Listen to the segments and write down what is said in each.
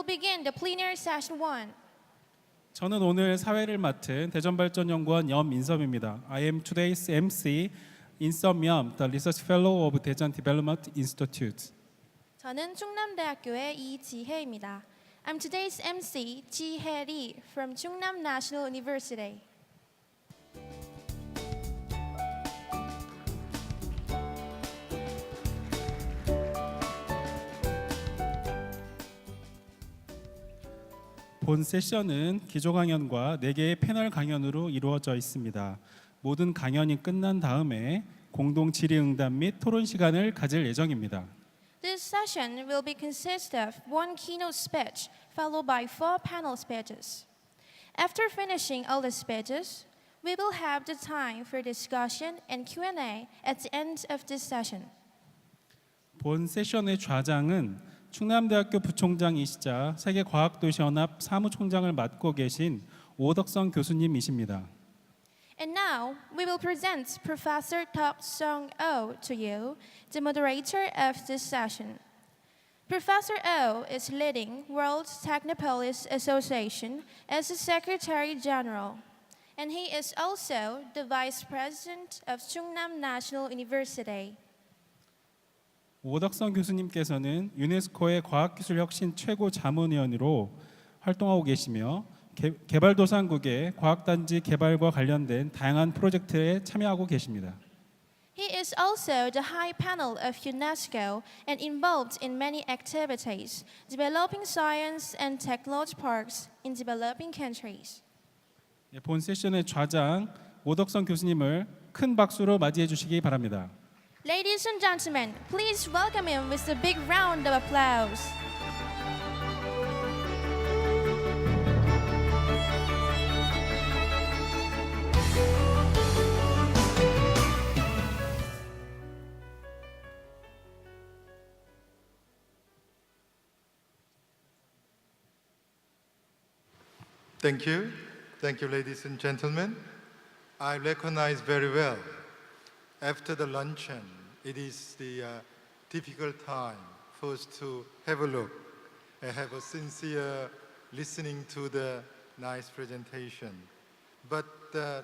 begin the Plenary Session 1. 저는 오늘 사회를 맡은 대전발전연구원 염인섭입니다. I am today's MC, INSME, the Research Fellow of Daejeon Development Institute. 저는 충남대학교의 이지혜입니다. I'm today's MC, Ji-hae Lee from Chungnam National University. 본 세션은 기조 강연과 4개의 패널 강연으로 이루어져 있습니다. 모든 강연이 끝난 다음에 공동 질의응답 및 토론 시간을 가질 예정입니다. This session will be consist of one keynote speech followed by 4 panel speeches. After finishing all the speeches, we will have the time for discussion and Q&A at the end of this session. 본 세션의 좌장은 충남대학교 부총장이시자 세계과학도시연합 사무총장을 맡고 계신 오덕성 교수님이십니다. And now, we will present Professor Tak Sung-oh to you, the moderator of this session. Professor Oh is leading World Technopolis Association as the Secretary General, and he is also the Vice President of Chungnam National University. 오덕성 교수님께서는 유네스코의 과학기술혁신 최고 자문위원으로 활동하고 계시며 개발도상국의 과학단지 개발과 관련된 다양한 프로젝트에 참여하고 계십니다. He is also the High Panel of UNESCO and involved in many activities, developing science and technology parks in developing countries. 본 세션의 좌장 오덕성 교수님을 큰 박수로 맞이해 주시기 바랍니다. Ladies and gentlemen, please welcome him with a big round of applause. Thank you. Thank you, ladies and gentlemen. I recognize very well. After the luncheon, it is the difficult time for us to have a look and have a sincere listening to the nice presentation. But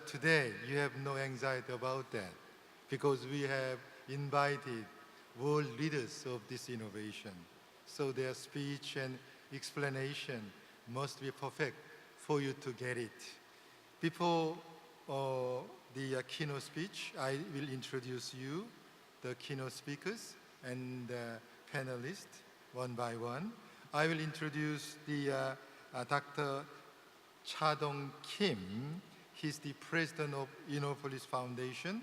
today, you have no anxiety about that because we have invited world leaders of this innovation. So their speech and explanation must be perfect for you to get it. Before the keynote speech, I will introduce you, the keynote speakers and panelists, one by one. I will introduce the Dr. Cha-dong Kim. He's the president of INNOPOLIS Foundation.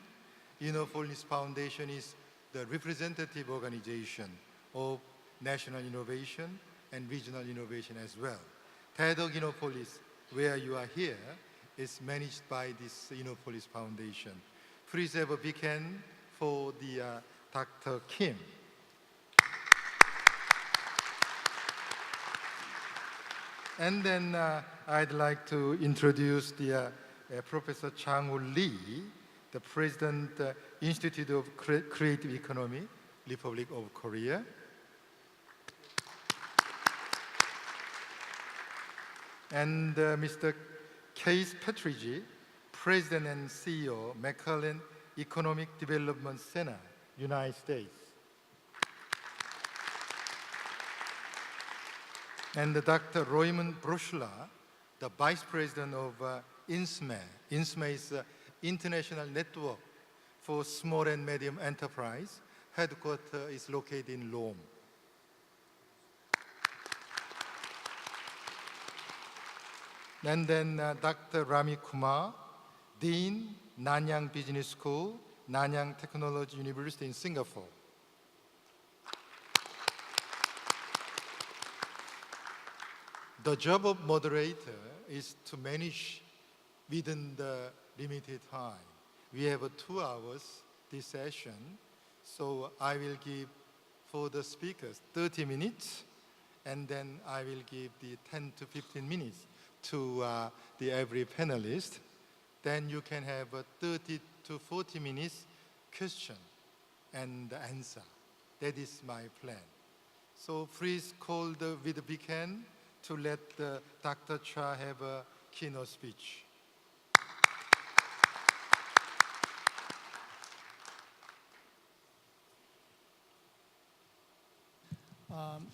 INNOPOLIS Foundation is the representative organization of national innovation and regional innovation as well. Daejeon INNOPOLIS, where you are here, is managed by this INNOPOLIS Foundation. Please have a big hand for the Dr. Kim. And then I'd like to introduce the Professor Jang-Woo Lee, the President, Institute of Creative Economy, Republic of Korea. And Mr. Case Patridge, President and CEO, McAllen Economic Development Center, United States. And Dr. Raimund Broechler, the Vice President of INSME. INSME is International Network for Small and Medium Enterprise. Headquarters is located in Rome. And then Dr. Ravi Kumar, Dean, Nanyang Business School, Nanyang Technology University in Singapore. The job of moderator is to manage within the limited time. We have 2 hours this session, so I will give for the speakers 30 minutes, and then I will give the 10 to 15 minutes to the every panelist. Then you can have 30 to 40 minutes question and answer. That is my plan. So please call with a big hand to let Dr. Cha have a keynote speech.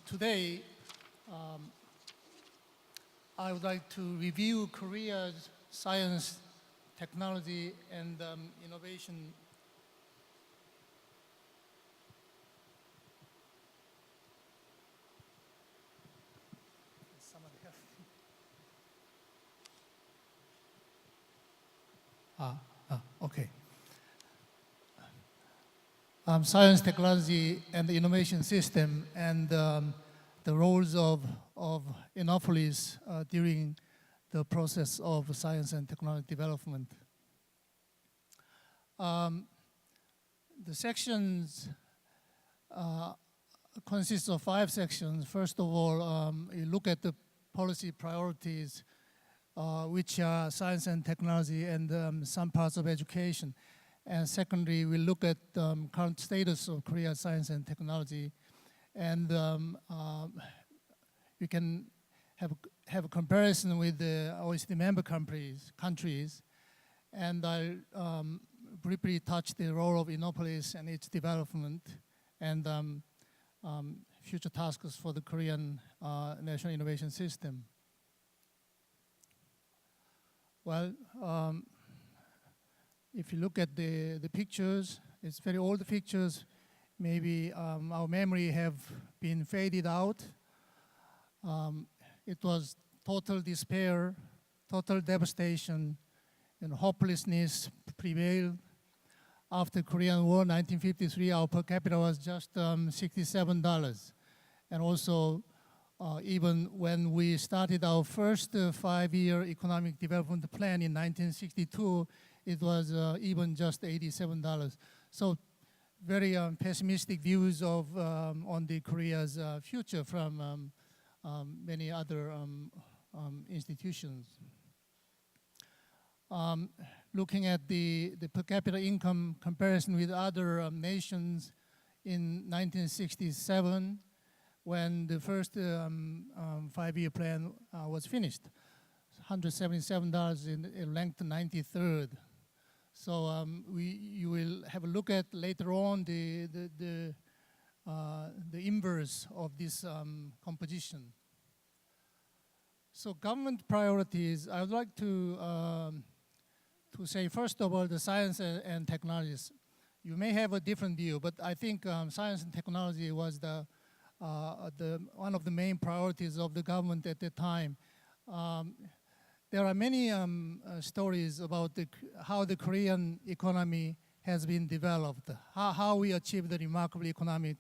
Today, I would like to review Korea's science, technology, and innovation. Somebody help me. Okay. Science, technology, and the innovation system, and the roles of INNOPOLIS during the process of science and technology development. The sections consist of 5 sections. First of all, you look at the policy priorities, which are science and technology and some parts of education. And secondly, we look at current status of Korea's science and technology, and we can have a comparison with the OECD member countries, and I'll briefly touch the role of INNOPOLIS and its development, and future tasks for the Korean National Innovation System. Well, if you look at the pictures, it's very old pictures. Maybe our memory have been faded out. It was total despair, total devastation, and hopelessness prevailed. After Korean War, 1953, our per capita was just $67. And also, even when we started our first 5-year economic development plan in 1962, it was even just $87. So very pessimistic views of on the Korea's future from many other institutions. Looking at the per capita income comparison with other nations in 1967, when the first 5-year plan was finished, $177 in ranked 93rd. So you will have a look at later on the inverse of this composition. So government priorities, I would like to say first of all the science and technologies. You may have a different view, but I think science and technology was one of the main priorities of the government at the time. There are many stories about how the Korean economy has been developed, how we achieved the remarkable economic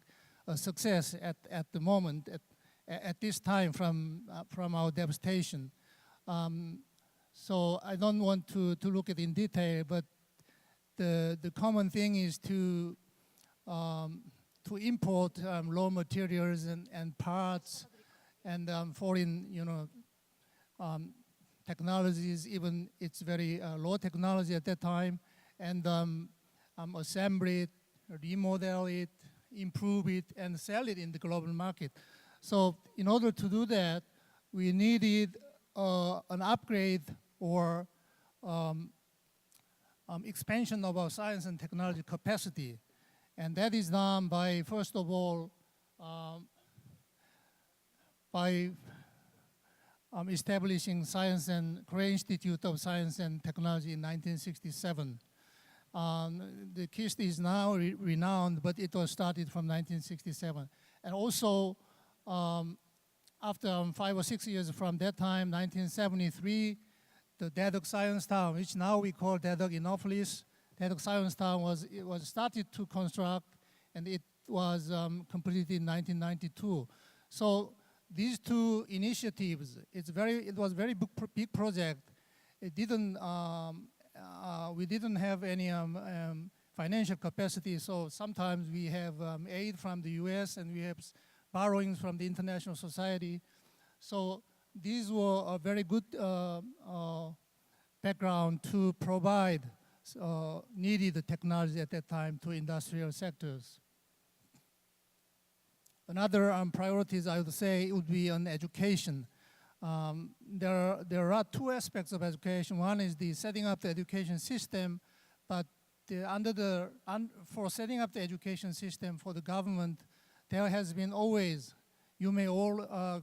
success at the moment, at this time from our devastation. So I don't want to look at it in detail, but the common thing is to import raw materials and parts and foreign, technologies, even it's very low technology at that time, and assemble it, remodel it, improve it, and sell it in the global market. So in order to do that, we needed an upgrade or expansion of our science and technology capacity. And that is done by, first of all, by establishing Korea Institute of Science and Technology in 1967. The KIST is now renowned, but it was started from 1967. And also, after 5 or 6 years from that time, 1973, the Daejeon Science Town, which now we call Daejeon INNOPOLIS, Daejeon Science Town was started to construct, and it was completed in 1992. So these two initiatives, it was very big project. It didn't, we didn't have any financial capacity, so sometimes we have aid from the US and we have borrowings from the international society. So these were a very good background to provide needed technology at that time to industrial sectors. Another priorities, I would say, would be on education. there are two aspects of education. One is the setting up the education system, but for setting up the education system for the government, there has been always, you may all,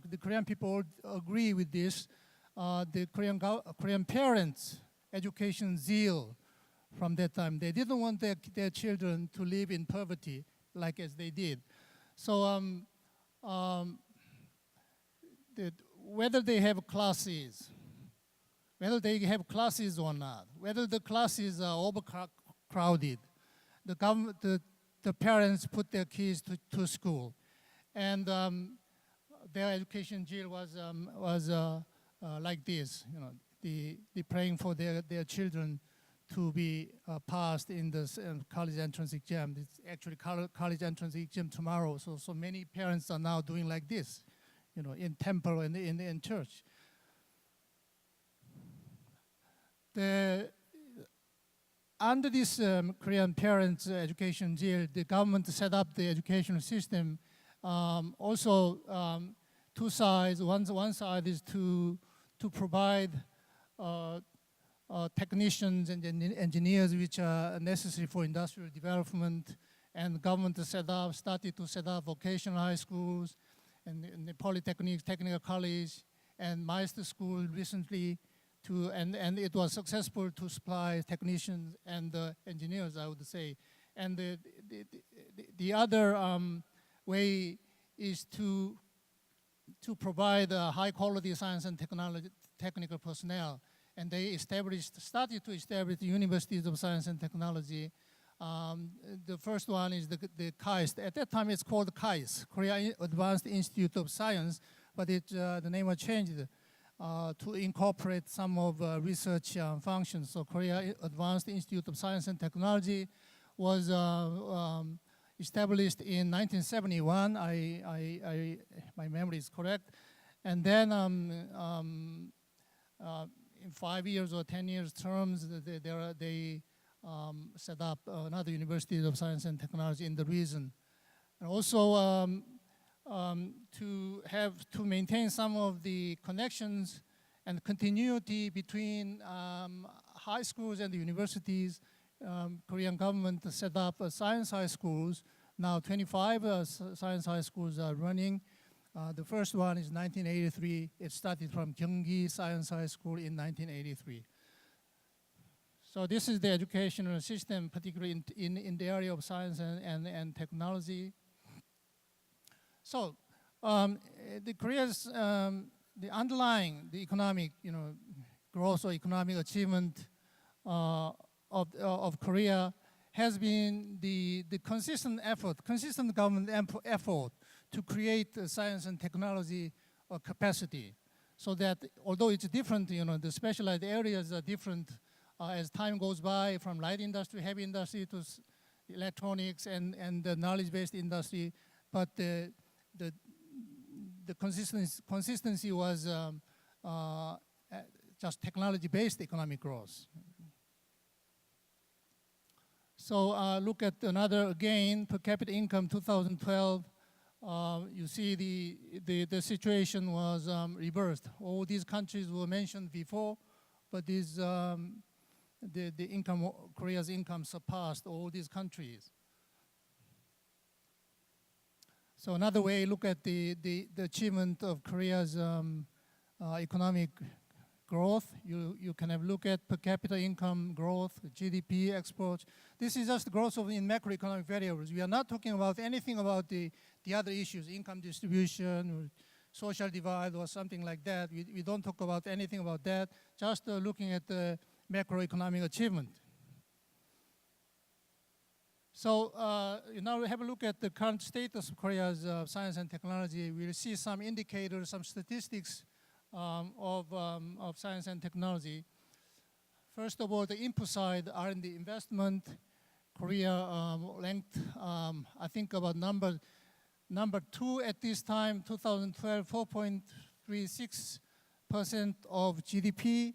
the Korean people all agree with this, the Korean parents' education zeal from that time. They didn't want their children to live in poverty like as they did. So whether they have classes, or not, whether the classes are overcrowded, the parents put their kids to school, and their education zeal was like this. You know, the praying for their children to be passed in the college entrance exam. It's actually college entrance exam tomorrow. So many parents are now doing like this, you know, in temple and in church. Under this Korean parents' education zeal, the government set up the educational system. Also, two sides. One side is to provide technicians and engineers which are necessary for industrial development, and the government started to set up vocational high schools and the polytechnics, technical college, and master school recently. And it was successful to supply technicians and engineers, I would say. And the other way is to provide high quality science and technical personnel. And they started to establish the universities of science and technology. The first one is the KAIST. At that time, it's called KAIST, Korea Advanced Institute of Science, but the name was changed to incorporate some of research functions. So Korea Advanced Institute of Science and Technology was established in 1971. My memory is correct. And then in 5 years or 10 years terms, they set up another University of Science and Technology in the region. And also to maintain some of the connections and continuity between high schools and the universities, Korean government set up science high schools. Now 25 science high schools are running. The first one is 1983. It started from Gyeonggi Science High School in 1983. So this is the educational system, particularly in the area of science and technology. So the Korea's the underlying the economic growth or economic achievement of Korea has been the consistent government effort to create science and technology capacity, so that although it's different, the specialized areas are different as time goes by, from light industry, heavy industry to electronics and the knowledge-based industry, but the consistency was just technology-based economic growth. So look at another again, per capita income 2012. You see the situation was reversed. All these countries were mentioned before, but these the income, Korea's income surpassed all these countries. So another way, look at the achievement of Korea's economic growth. You can have a look at per capita income growth, GDP, exports. This is just growth in macroeconomic variables. We are not talking about anything about the other issues, income distribution, or social divide, or something like that. We don't talk about anything about that, just looking at the macroeconomic achievement. So now we have a look at the current status of Korea's science and technology. We'll see some indicators, some statistics of science and technology. First of all, the input side, R&D investment. Korea ranked, I think, about number 2 at this time, 2012, 4.36% of GDP.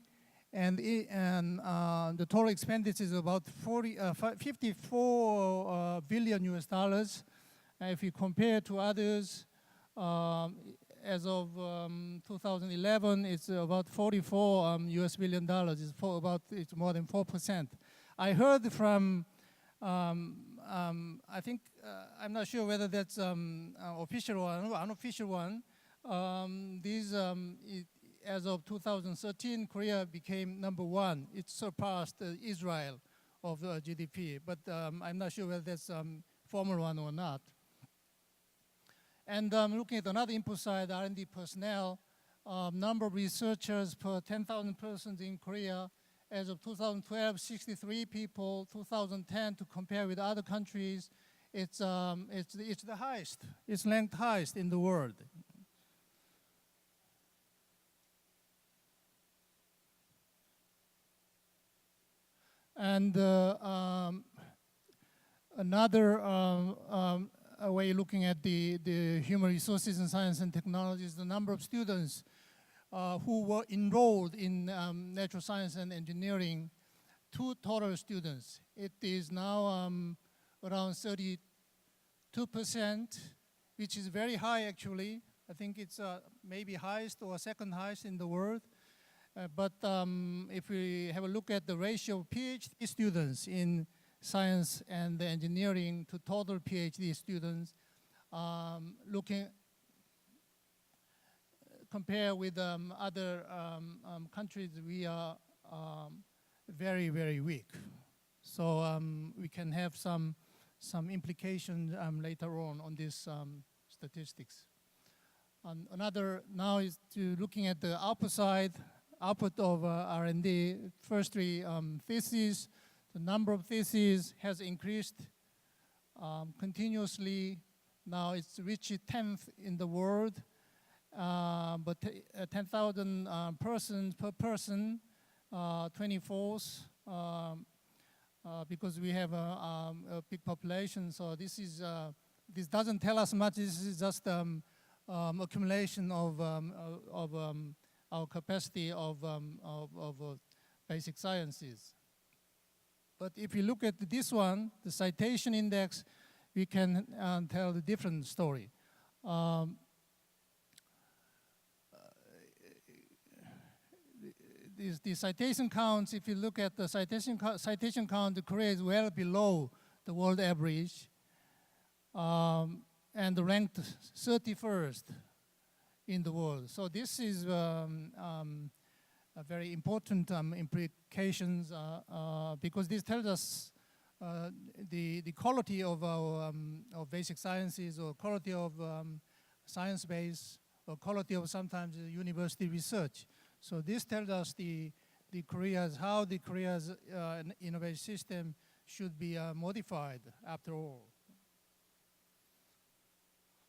And the total expenditure is about 54 billion US dollars. If you compare to others, as of 2011, it's about 44 US billion dollars. It's more than 4%. I heard from, I think, I'm not sure whether that's official or unofficial one. As of 2013, Korea became #1. It surpassed Israel of GDP, but I'm not sure whether that's formal one or not. And looking at another input side, R&D personnel, number of researchers per 10,000 persons in Korea. As of 2012, 63 people. 2010, to compare with other countries, it's the highest. It's ranked highest in the world. And another way looking at the human resources in science and technology is the number of students who were enrolled in natural science and engineering to total students. It is now around 32%, which is very high actually. I think it's maybe highest or second highest in the world. But if we have a look at the ratio of PhD students in science and engineering to total PhD students, compare with other countries, we are very, very weak. So we can have some implications later on these statistics. Another now is looking at the output side. Output of R&D, first three theses. The number of theses has increased continuously. Now it's reached 10th in the world, but 10,000 persons per person, 24th, because we have a big population. So this doesn't tell us much. This is just accumulation of our capacity of basic sciences. But if you look at this one, the citation index, we can tell a different story. The citation counts, if you look at the citation count, Korea is well below the world average and ranked 31st in the world. So this is a very important implications because this tells us the quality of our of basic sciences, or quality of science base, or quality of sometimes university research. So this tells us how the Korea's innovation system should be modified after all.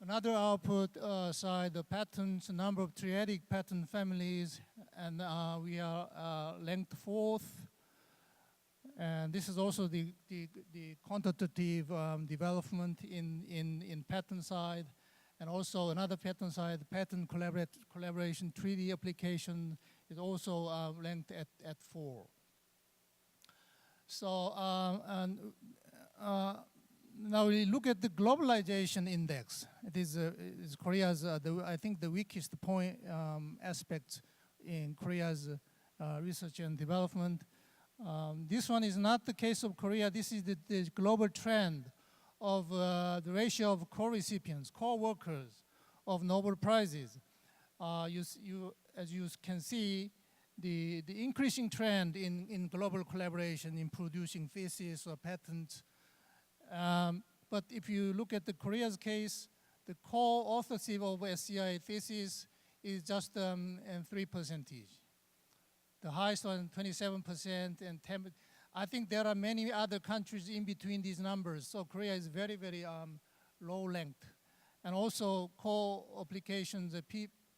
Another output side, the patents, number of triadic patent families, and we are ranked 4th. And this is also the quantitative development in patent side, and also another patent side, patent collaboration treaty application is also ranked at 4. So now we look at the globalization index. It is Korea's, I think, the weakest point aspect in Korea's research and development. This one is not the case of Korea. This is the global trend of the ratio of co-recipients, co-workers of Nobel Prizes. As you can see, the increasing trend in global collaboration in producing theses or patents. But if you look at the Korea's case, the co-authorship of SCI thesis is just 3%. The highest one, 27%, and 10%. I think there are many other countries in between these numbers. So Korea is very, very low ranked. And also co-applications, the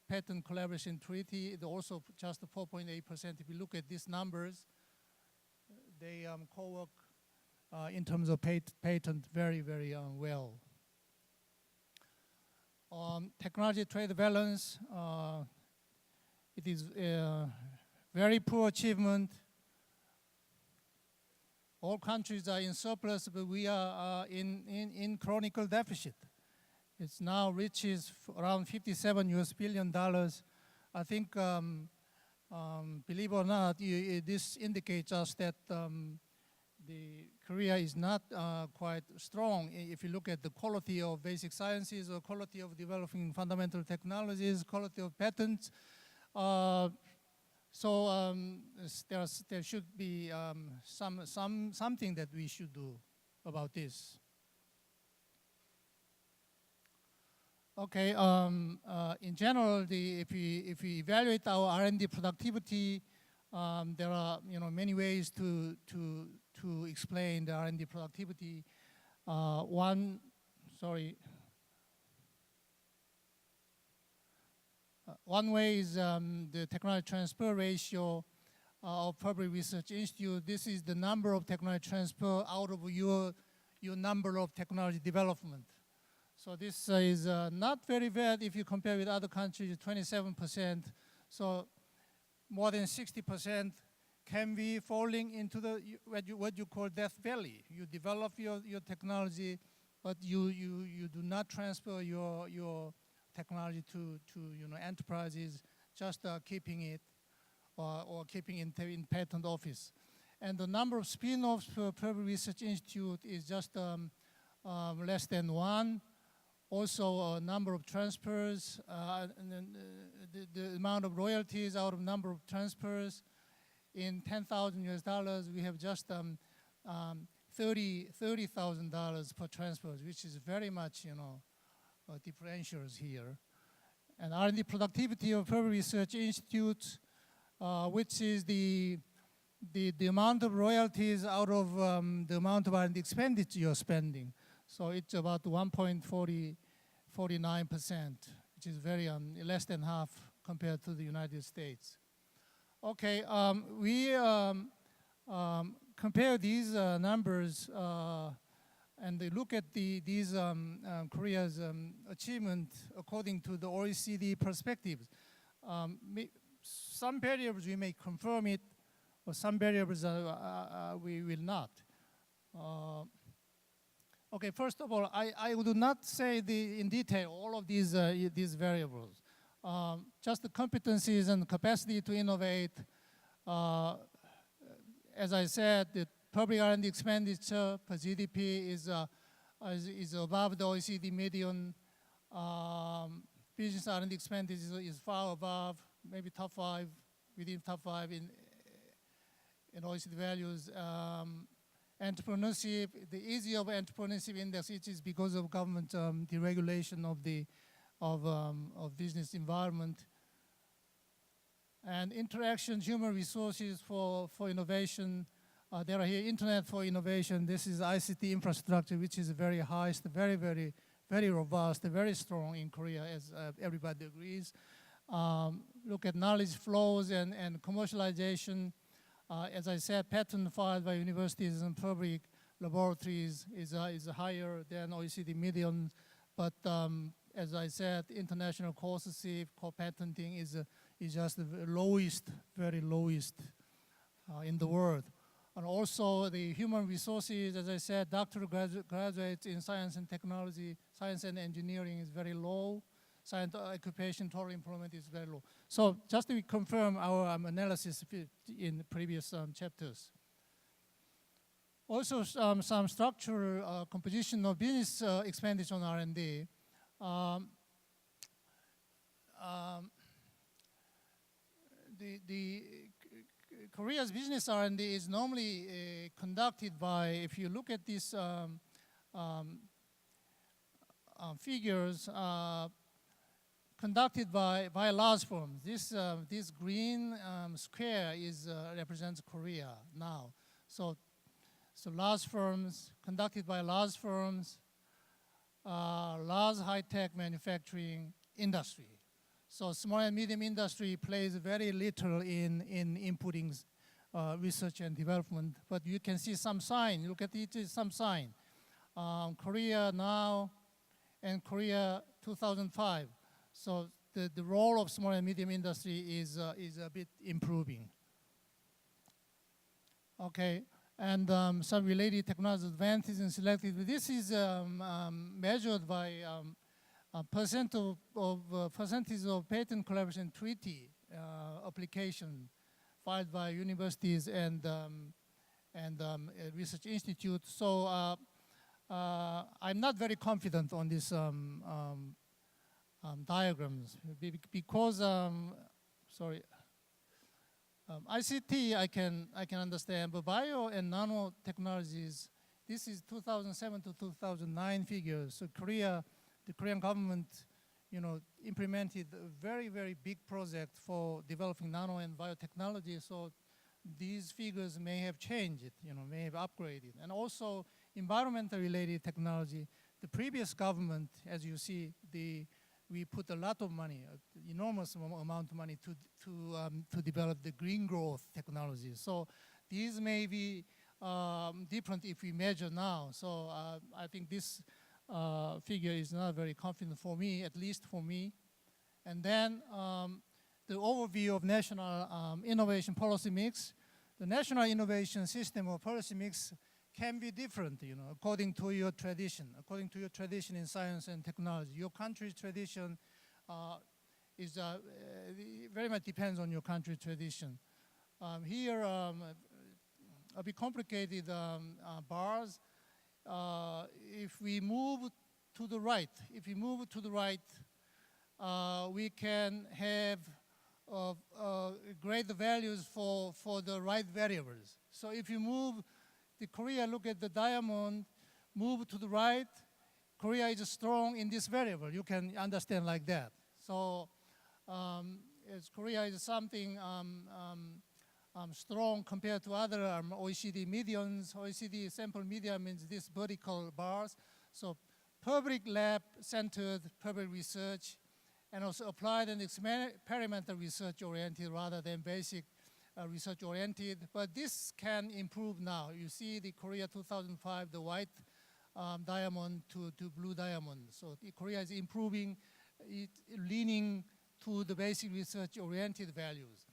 patent collaboration treaty is also just 4.8%. If you look at these numbers, they co-work in terms of patent very, very well. Technology trade balance, it is very poor achievement. All countries are in surplus, but we are in chronic deficit. It's now reaches around $57 billion. I think, believe it or not, this indicates us that the Korea is not quite strong if you look at the quality of basic sciences or quality of developing fundamental technologies, quality of patents. So there should be something that we should do about this. Okay, in general, if we evaluate our R&D productivity, there are many ways to explain the R&D productivity. One way is the technology transfer ratio of public research institute. This is the number of technology transfer out of your number of technology development. So this is not very bad if you compare with other countries, 27%. So more than 60% can be falling into the what you call death valley. You develop your technology, but you do not transfer your technology to enterprises, just keeping it or keeping it in patent office. And the number of spin-offs per public research institute is just less than 1. Also, number of transfers, and then the amount of royalties out of number of transfers. In $10,000 we have just $30,000 per transfers, which is very much differentials here. And R&D productivity of public research institutes, which is the amount of royalties out of the amount of R&D expenditure you're spending. So it's about 1.49%, which is very less than half compared to the United States. Okay, we compare these numbers and look at these Korea's achievement according to the OECD perspectives. Some variables we may confirm it, or some variables we will not. Okay, first of all, I would not say in detail all of these variables. Just the competencies and capacity to innovate. As I said, the public R&D expenditure per GDP is above the OECD median. Business R&D expenditure is far above, maybe top 5, within top 5 in OECD values. Entrepreneurship, the easy of entrepreneurship index, it is because of government deregulation of business environment. And interactions, human resources for innovation. There are here internet for innovation. This is ICT infrastructure, which is very high, very, very, very robust, very strong in Korea, as everybody agrees. Look at knowledge flows and commercialization. As I said, patent filed by universities and public laboratories is higher than OECD median. But as I said, international co-authorship, co-patenting is just the lowest, very lowest in the world. And also the human resources, as I said, doctoral graduates in science and technology, science and engineering is very low. Science occupation total employment is very low. So just to confirm our analysis in the previous chapters. Also some structural composition of business expenditure on R&D. The Korea's business R&D is normally conducted by, if you look at these figures, conducted by large firms. This green square represents Korea now. So large firms, conducted by large firms, large high-tech manufacturing industry. So small and medium industry plays very little in inputting research and development, but you can see some sign. Look at it, some sign. Korea now and Korea 2005. So the role of small and medium industry is a bit improving. Okay, and some related technology advantages and selectivity. This is measured by percentage of patent collaboration treaty application filed by universities and research institutes. So I'm not very confident on these diagrams because ICT I can understand, but bio and nanotechnologies, this is 2007 to 2009 figures. So the Korean government, implemented a very, very big project for developing nano and biotechnology. So these figures may have changed, may have upgraded. And also environmental related technology, the previous government, as you see, we put a lot of money, enormous amount of money to develop the green growth technology. So these may be different if we measure now. So I think this figure is not very confident for me, at least for me. And then the overview of national innovation policy mix. The national innovation system or policy mix can be different, according to your tradition. According to your tradition in science and technology. Your country's tradition is very much depends on your country's tradition. Here, a bit complicated bars. If we move to the right, we can have great values for the right variables. So if you move the Korea, look at the diamond, move to the right, Korea is strong in this variable. You can understand like that. So as Korea is something strong compared to other OECD medians. OECD sample media means these vertical bars. So public lab-centered public research, and also applied and experimental research-oriented rather than basic research-oriented. But this can improve now. You see the Korea 2005, the white diamond to blue diamond. So Korea is improving, leaning to the basic research-oriented values.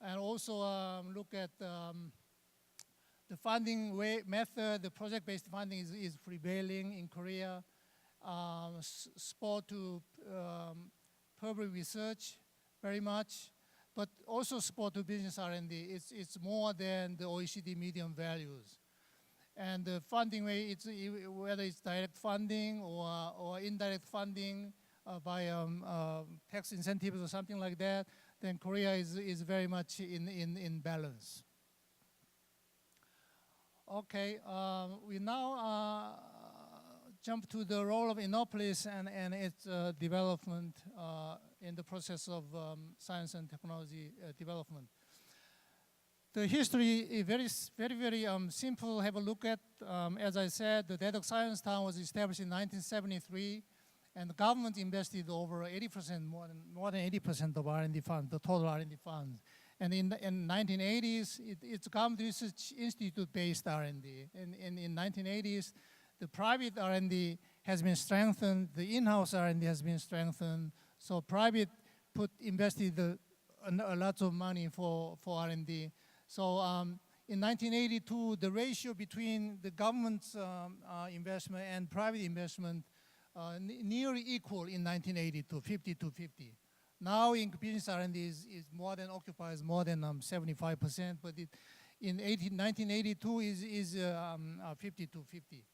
And also look at the funding method. The project-based funding is prevailing in Korea. Support to public research very much, but also support to business R&D. It's more than the OECD median values. And the funding way, whether it's direct funding or indirect funding by tax incentives or something like that, then Korea is very much in balance. Okay, we now jump to the role of INNOPOLIS and its development in the process of science and technology development. The history is very simple. Have a look at, as I said, the Daejeon Science Town was established in 1973, and the government invested over 80%, more than 80% of R&D funds, the total R&D funds. And in 1980s, it's government research institute-based R&D. In 1980s, the private R&D has been strengthened. The in-house R&D has been strengthened. So private invested a lot of money for R&D. So in 1982, the ratio between the government's investment and private investment nearly equal in 1982, 50 to 50. Now in business R&D occupies more than 75%, but in 1982 is 50 to 50.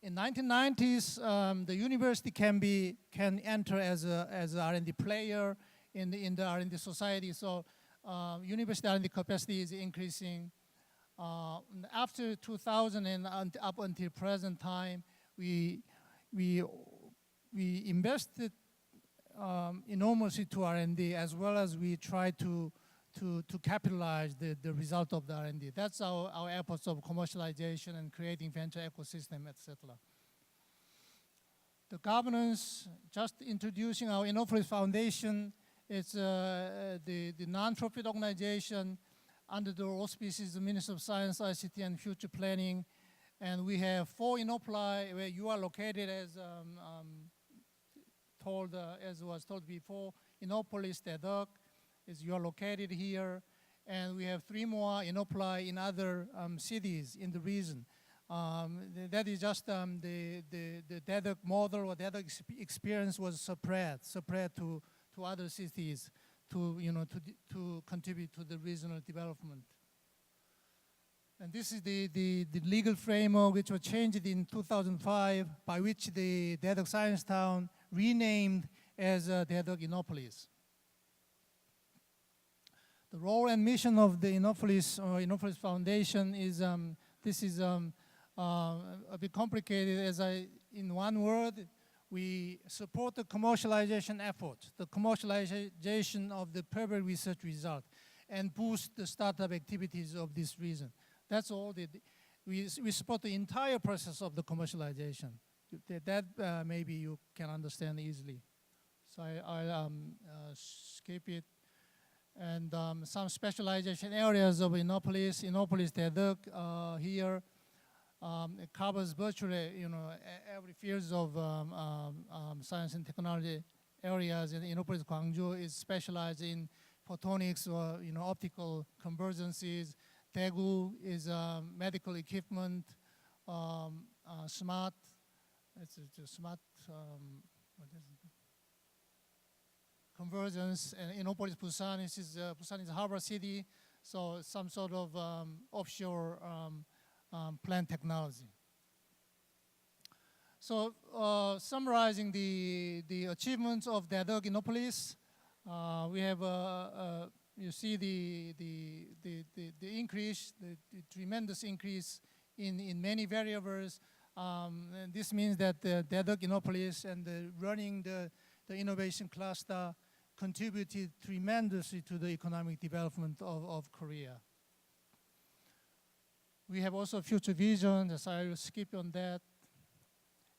In 1990s, the university can enter as a R&D player in the R&D society. So university R&D capacity is increasing. After 2000 and up until present time, we invested enormously to R&D, as well as we try to capitalize the result of the R&D. That's our efforts of commercialization and creating venture ecosystem, etc. The governance, just introducing our INNOPOLIS Foundation. It's the non-profit organization under the auspices of the Ministry of Science, ICT, and Future Planning. And we have 4 INNOPOLI where you are located, as was told before. INNOPOLIS, Daejeon, you are located here. And we have 3 more INNOPOLI in other cities in the region. That is just the Daejeon model or Daejeon experience was spread to other cities to contribute to the regional development. And this is the legal framework which was changed in 2005, by which the Daejeon Science Town renamed as Daejeon INNOPOLIS. The role and mission of the INNOPOLIS Foundation is this is a bit complicated. In one word, we support the commercialization effort, the commercialization of the public research result, and boost the startup activities of this region. That's all. We support the entire process of the commercialization. That maybe you can understand easily. So I'll skip it. And some specialization areas of INNOPOLIS Daejeon here. It covers virtually, every fields of science and technology areas. And INNOPOLIS Gwangju is specialized in photonics or optical convergences. Daegu is medical equipment, smart. It's smart. What is it? Convergence. And INNOPOLIS Busan Busan is a harbor city, so some sort of offshore plant technology. So summarizing the achievements of Daejeon INNOPOLIS, we have you see the increase, the tremendous increase in many variables. And this means that Daejeon INNOPOLIS and running the innovation cluster contributed tremendously to the economic development of Korea. We have also future vision, as I will skip on that,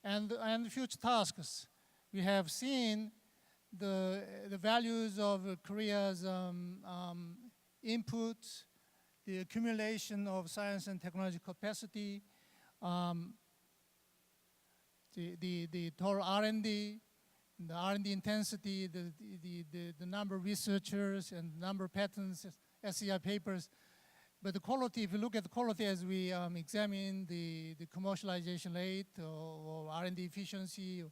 and future tasks. We have seen the values of Korea's input, the accumulation of science and technology capacity, the total R&D, the R&D intensity, the number of researchers and number of patents, SCI papers. But the quality, if you look at the quality as we examine the commercialization rate or R&D efficiency,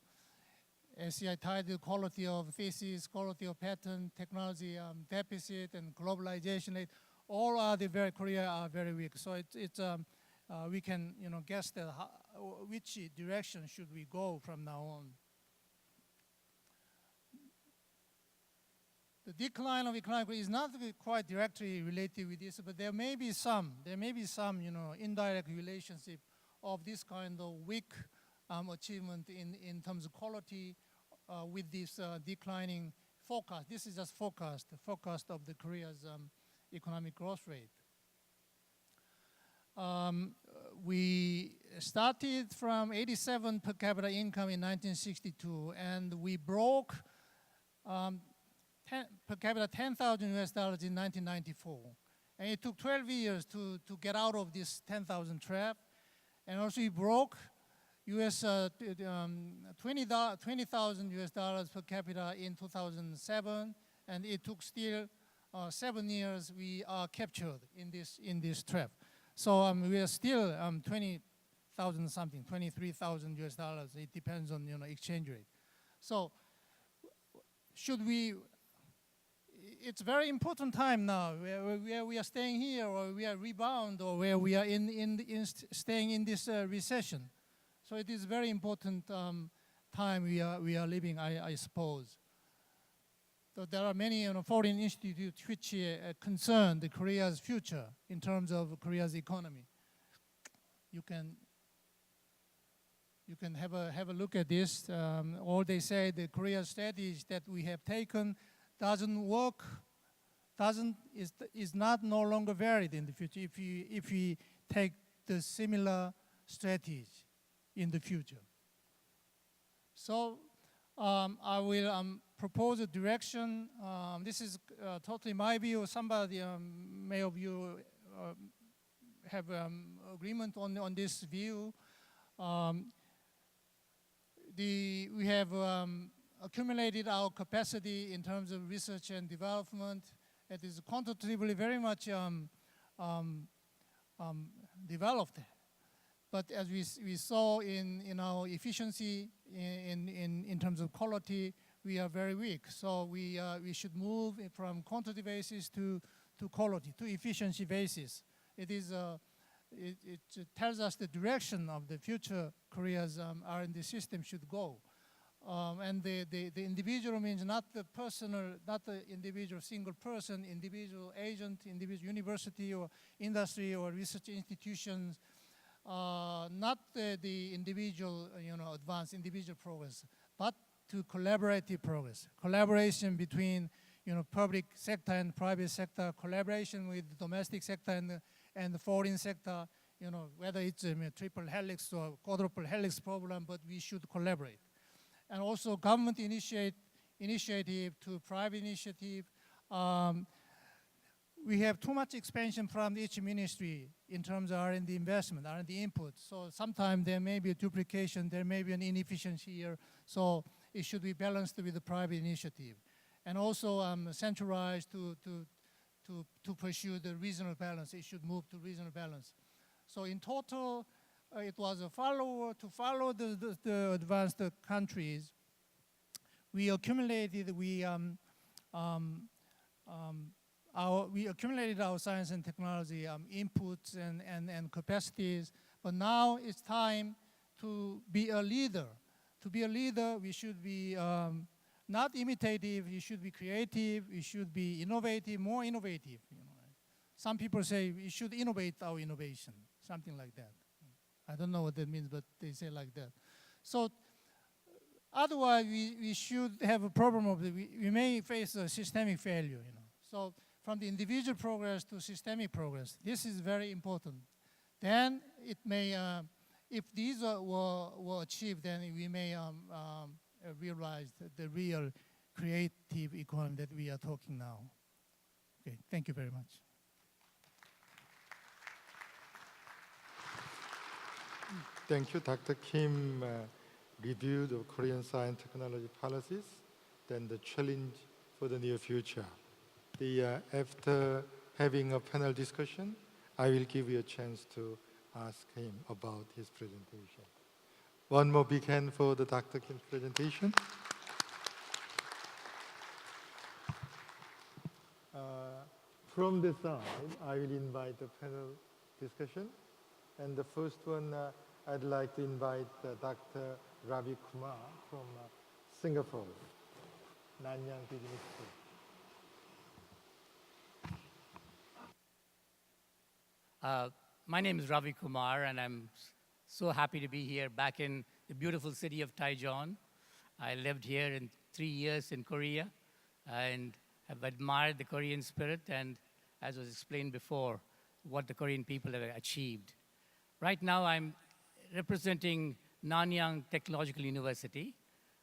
SCI tied to the quality of thesis, quality of patent, technology deficit, and globalization rate, all are Korea are very weak. So we can guess that which direction should we go from now on. The decline of economic growth is not quite directly related with this, but there may be some indirect relationship of this kind of weak achievement in terms of quality with this declining forecast. This is just the forecast of the Korea's economic growth rate. We started from 87 per capita income in 1962, and we broke per capita $10,000 in 1994. And it took 12 years to get out of this 10,000 trap. And also we broke $20,000 per capita in 2007, and it took still 7 years we are captured in this trap. So we are still 20,000 something, $23,000. It depends on exchange rate. So should we? It's a very important time now where we are staying here, or we are rebound, or where we are staying in this recession. So it is a very important time we are living, I suppose. So there are many foreign institutes which concern Korea's future in terms of Korea's economy. You can have a look at this. All they say, the Korea strategy that we have taken doesn't work, is no longer valid in the future if we take the similar strategy in the future. So I will propose a direction. This is totally my view. Somebody, may of you have agreement on this view. We have accumulated our capacity in terms of research and development. It is quantitatively very much developed. But as we saw in our efficiency, in terms of quality, we are very weak. So we should move from quantity basis to quality, to efficiency basis. It tells us the direction of the future Korea's R&D system should go. And the individual means not the personal, not the individual single person, individual agent, individual university or industry or research institutions, not the individual, advanced individual progress, but to collaborative progress. Collaboration between, public sector and private sector, collaboration with the domestic sector and the foreign sector, whether it's a triple helix or quadruple helix problem, but we should collaborate. And also government initiative to private initiative. We have too much expansion from each ministry in terms of R&D investment, R&D input. So sometimes there may be a duplication, there may be an inefficiency here. So it should be balanced with the private initiative. And also centralized to pursue the regional balance. It should move to regional balance. So in total, it was to follow the advanced countries. We accumulated our science and technology inputs and capacities, but now it's time to be a leader. To be a leader, we should be not imitative, we should be creative, we should be innovative, more innovative. Some people say we should innovate our innovation, something like that. I don't know what that means, but they say like that. So otherwise, we should have a problem of we may face a systemic failure. So from the individual progress to systemic progress, this is very important. Then it may, if these were achieved, then we may realize the real creative economy that we are talking now. Okay, thank you very much. Thank you. Dr. Kim reviewed the Korean science technology policies, then the challenge for the near future. After having a panel discussion, I will give you a chance to ask him about his presentation. One more big hand for the Dr. Kim's presentation. From this side, I will invite the panel discussion. And the first one, I'd like to invite Dr. Ravi Kumar from Singapore, Nanyang Business School. My name is Ravi Kumar, and I'm so happy to be here back in the beautiful city of Daejeon. I lived here in 3 years in Korea and have admired the Korean spirit and, as was explained before, what the Korean people have achieved. Right now, I'm representing Nanyang Technological University.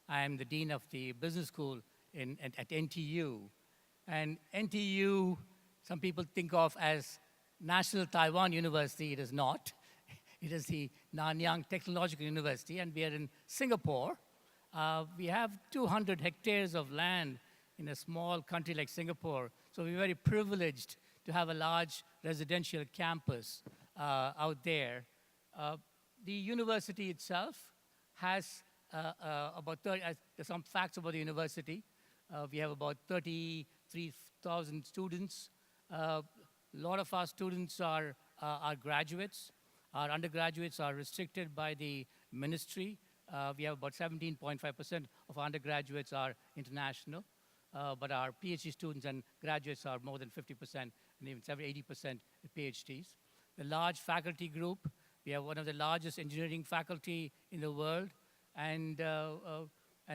I am the Dean of the Business School at NTU. And NTU, some people think of as National Taiwan University. It is not. It is the Nanyang Technological University, and we are in Singapore. We have 200 hectares of land in a small country like Singapore, so we're very privileged to have a large residential campus out there. The university itself has about 30, there's some facts about the university. We have about 33,000 students. A lot of our students are graduates. Our undergraduates are restricted by the ministry. We have about 17.5% of our undergraduates are international, but our PhD students and graduates are more than 50% and even 80% PhDs. The large faculty group, we have one of the largest engineering faculty in the world, and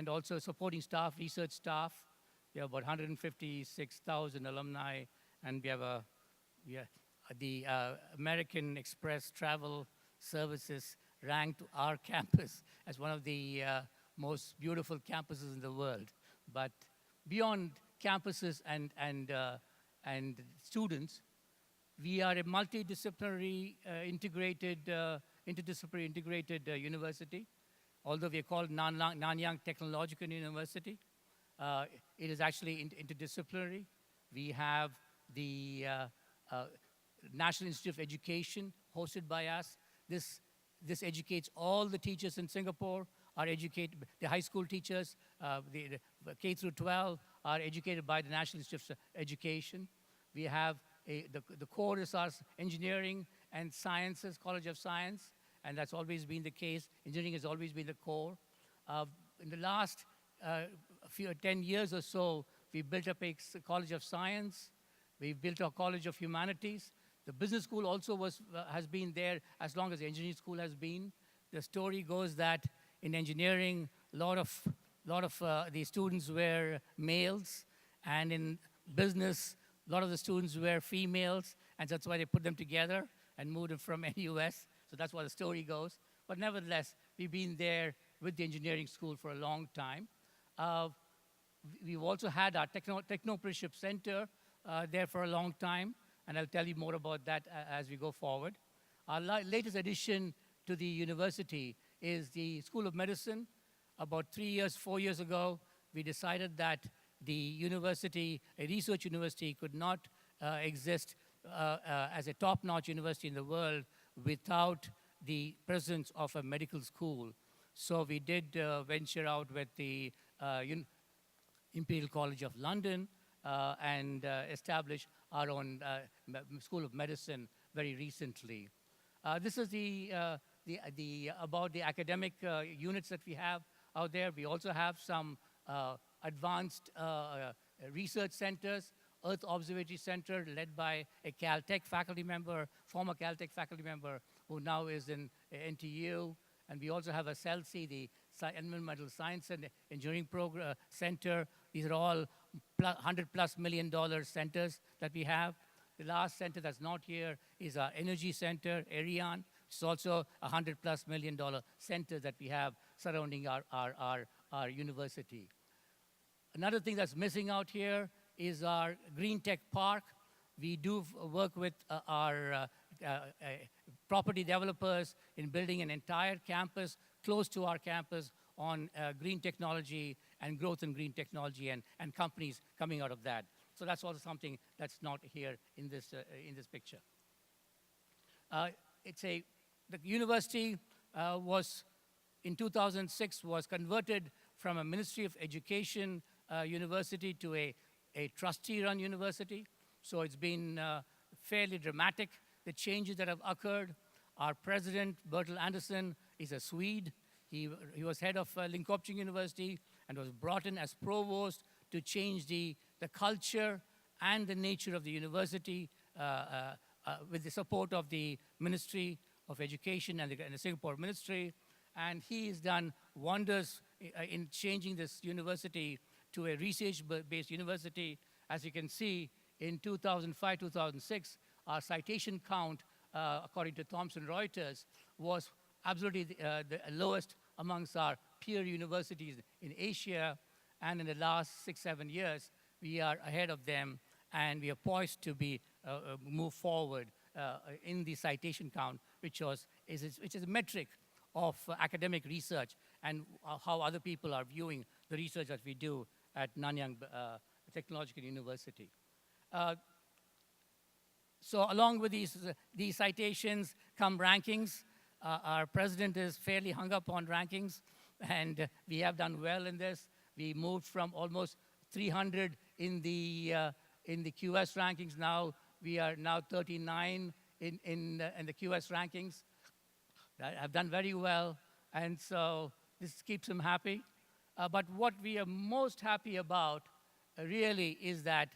also supporting staff, research staff. We have about 156,000 alumni, and we have the American Express Travel Services ranked our campus as one of the most beautiful campuses in the world. But beyond campuses and students, we are a multidisciplinary, interdisciplinary integrated university. Although we are called Nanyang Technological University, it is actually interdisciplinary. We have the National Institute of Education hosted by us. This this educates all the teachers in Singapore, the high school teachers, the K through 12 are educated by the National Institute of Education. We have the core is our engineering and sciences, College of Science, and that's always been the case. Engineering has always been the core. In the last 10 years or so, we built up a College of Science. We built a College of Humanities. The business school also has been there as long as the engineering school has been. The story goes that in engineering, a lot of the students were males, and in business, a lot of the students were females, and that's why they put them together and moved them from NUS. So that's why the story goes. But nevertheless, we've been there with the engineering school for a long time. We've also had our Technopreneurship Center there for a long time, and I'll tell you more about that as we go forward. Our latest addition to the university is the School of Medicine. About 4 years ago, we decided that the university, a research university, could not exist as a top-notch university in the world without the presence of a medical school. So we did venture out with the Imperial College of London and establish our own School of Medicine very recently. This is about the academic units that we have out there. We also have some advanced research centers, Earth Observatory Center, led by a Caltech faculty member, former Caltech faculty member, who now is in NTU. And we also have a CELSI, the Environmental Science and Engineering Center. These are all $100+ million centers that we have. The last center that's not here is our Energy Center, Daejeon. It's also a $100+ million center that we have surrounding our university. Another thing that's missing out here is our Green Tech Park. We do work with our property developers in building an entire campus close to our campus on green technology and growth in green technology and companies coming out of that. So that's also something that's not here in this picture. The university in 2006 was converted from a Ministry of Education university to a trustee-run university. So it's been fairly dramatic, the changes that have occurred. Our president, Bertil Andersson, is a Swede. He was head of Linköping University and was brought in as provost to change the culture and the nature of the university with the support of the Ministry of Education and the Singapore Ministry. And he has done wonders in changing this university to a research-based university. As you can see, in 2005, 2006, our citation count, according to Thomson Reuters, was absolutely the lowest amongst our peer universities in Asia. And in the last 6-7 years, we are ahead of them, and we are poised to move forward in the citation count, which is a metric of academic research and how other people are viewing the research that we do at Nanyang Technological University. So along with these citations come rankings. Our president is fairly hung up on rankings, and we have done well in this. We moved from almost 300 in the QS rankings. Now we are 39 in the QS rankings. Have done very well, and so this keeps him happy. But what we are most happy about really is that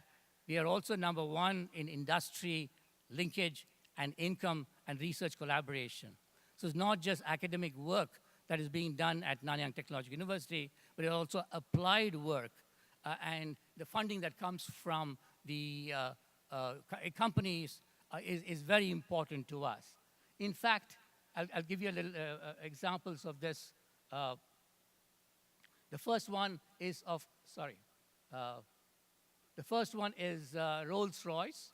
we are also #1 in industry linkage and income and research collaboration. So it's not just academic work that is being done at Nanyang Technological University, but it's also applied work. And the funding that comes from the companies is very important to us. In fact, I'll give you a little examples of this. The first one is Rolls-Royce.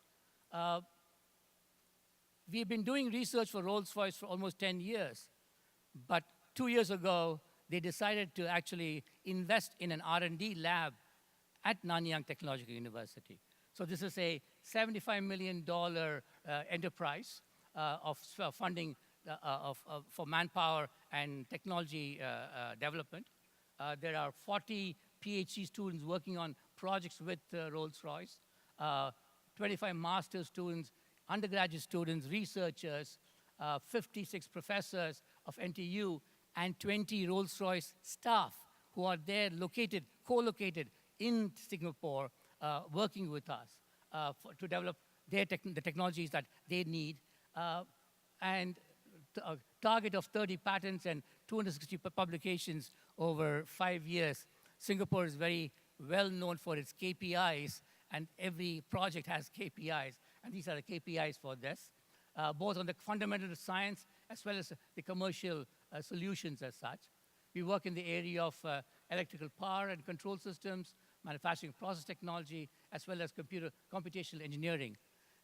We've been doing research for Rolls-Royce for almost 10 years, but 2 years ago, they decided to actually invest in an R&D lab at Nanyang Technological University. So this is a $75 million enterprise of funding for manpower and technology development. There are 40 PhD students working on projects with Rolls-Royce, 25 master's students, undergraduate students, researchers, 56 professors of NTU, and 20 Rolls-Royce staff who are there co-located in Singapore, working with us to develop the technologies that they need. And a target of 30 patents and 260 publications over 5 years. Singapore is very well known for its KPIs, and every project has KPIs, and these are the KPIs for this, both on the fundamental science as well as the commercial solutions as such. We work in the area of electrical power and control systems, manufacturing process technology, as well as computational engineering.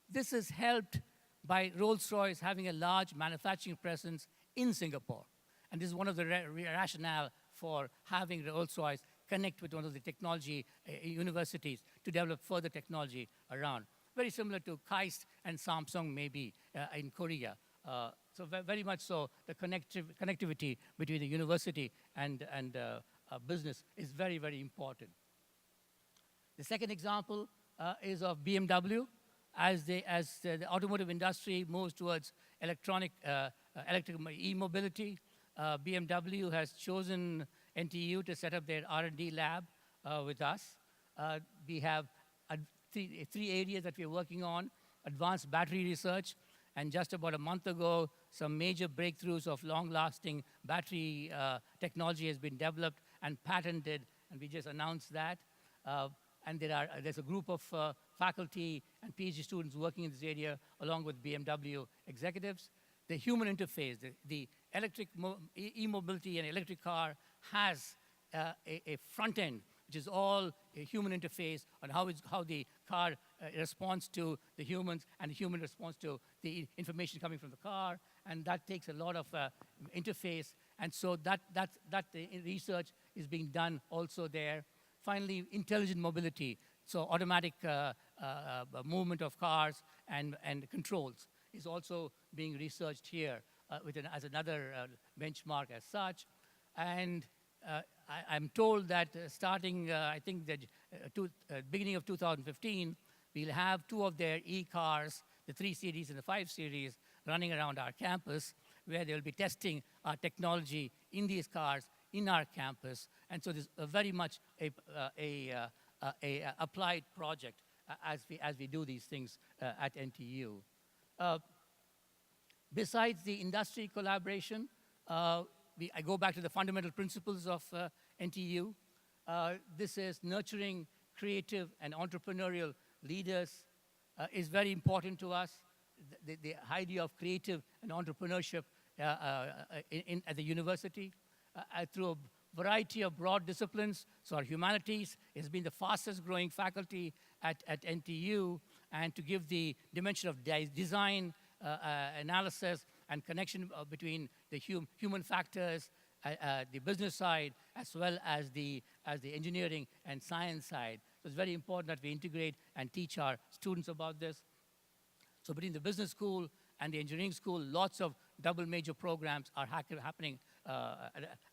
This is helped by Rolls-Royce having a large manufacturing presence in Singapore. And this is one of the rationale for having Rolls-Royce connect with one of the technology universities to develop further technology around. Very similar to KAIST and Samsung maybe in Korea. So very much so, the connectivity between the university and business is very, very important. The second example is of BMW. As the automotive industry moves towards electric e-mobility, BMW has chosen NTU to set up their R&D lab with us. We have three areas that we're working on: advanced battery research, and just about a month ago, some major breakthroughs of long-lasting battery technology has been developed and patented, and we just announced that. And there's a group of faculty and PhD students working in this area, along with BMW executives. The human interface, the electric e-mobility and electric car has a front end, which is all a human interface on how the car responds to the humans, and the human responds to the information coming from the car, and that takes a lot of interface, and so that research is being done also there. Finally, intelligent mobility, so automatic movement of cars and controls is also being researched here as another benchmark as such. And I'm told that starting, I think, the beginning of 2015, we'll have 2 of their e-cars, the 3 Series and the 5 Series, running around our campus, where they'll be testing our technology in these cars in our campus. And so there's very much a applied project as we do these things at NTU. Besides the industry collaboration, I go back to the fundamental principles of NTU. This is nurturing creative and entrepreneurial leaders is very important to us. The idea of creative and entrepreneurship at the university through a variety of broad disciplines. So our humanities has been the fastest growing faculty at NTU, and to give the dimension of design, analysis, and connection between the human factors, the business side, as well as the engineering and science side. So it's very important that we integrate and teach our students about this. So between the business school and the engineering school, lots of double major programs are happening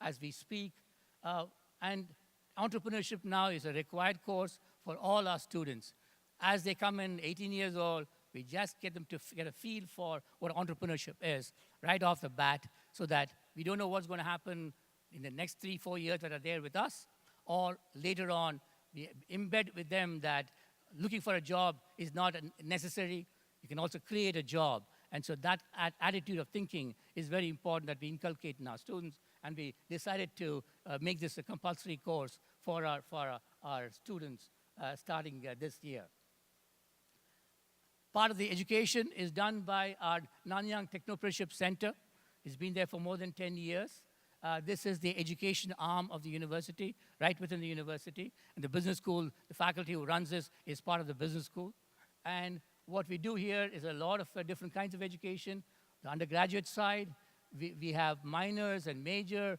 as we speak. And entrepreneurship now is a required course for all our students. As they come in 18 years old, we just get them to get a feel for what entrepreneurship is right off the bat, so that we don't know what's going to happen in the next 3-4 years that are there with us, or later on, we embed with them that looking for a job is not necessary. You can also create a job. And so that attitude of thinking is very important that we inculcate in our students, and we decided to make this a compulsory course for our students starting this year. Part of the education is done by our Nanyang Technopreneurship Center. It's been there for more than 10 years. This is the education arm of the university, right within the university. And the business school, the faculty who runs this is part of the business school. And what we do here is a lot of different kinds of education. The undergraduate side, we have minors and major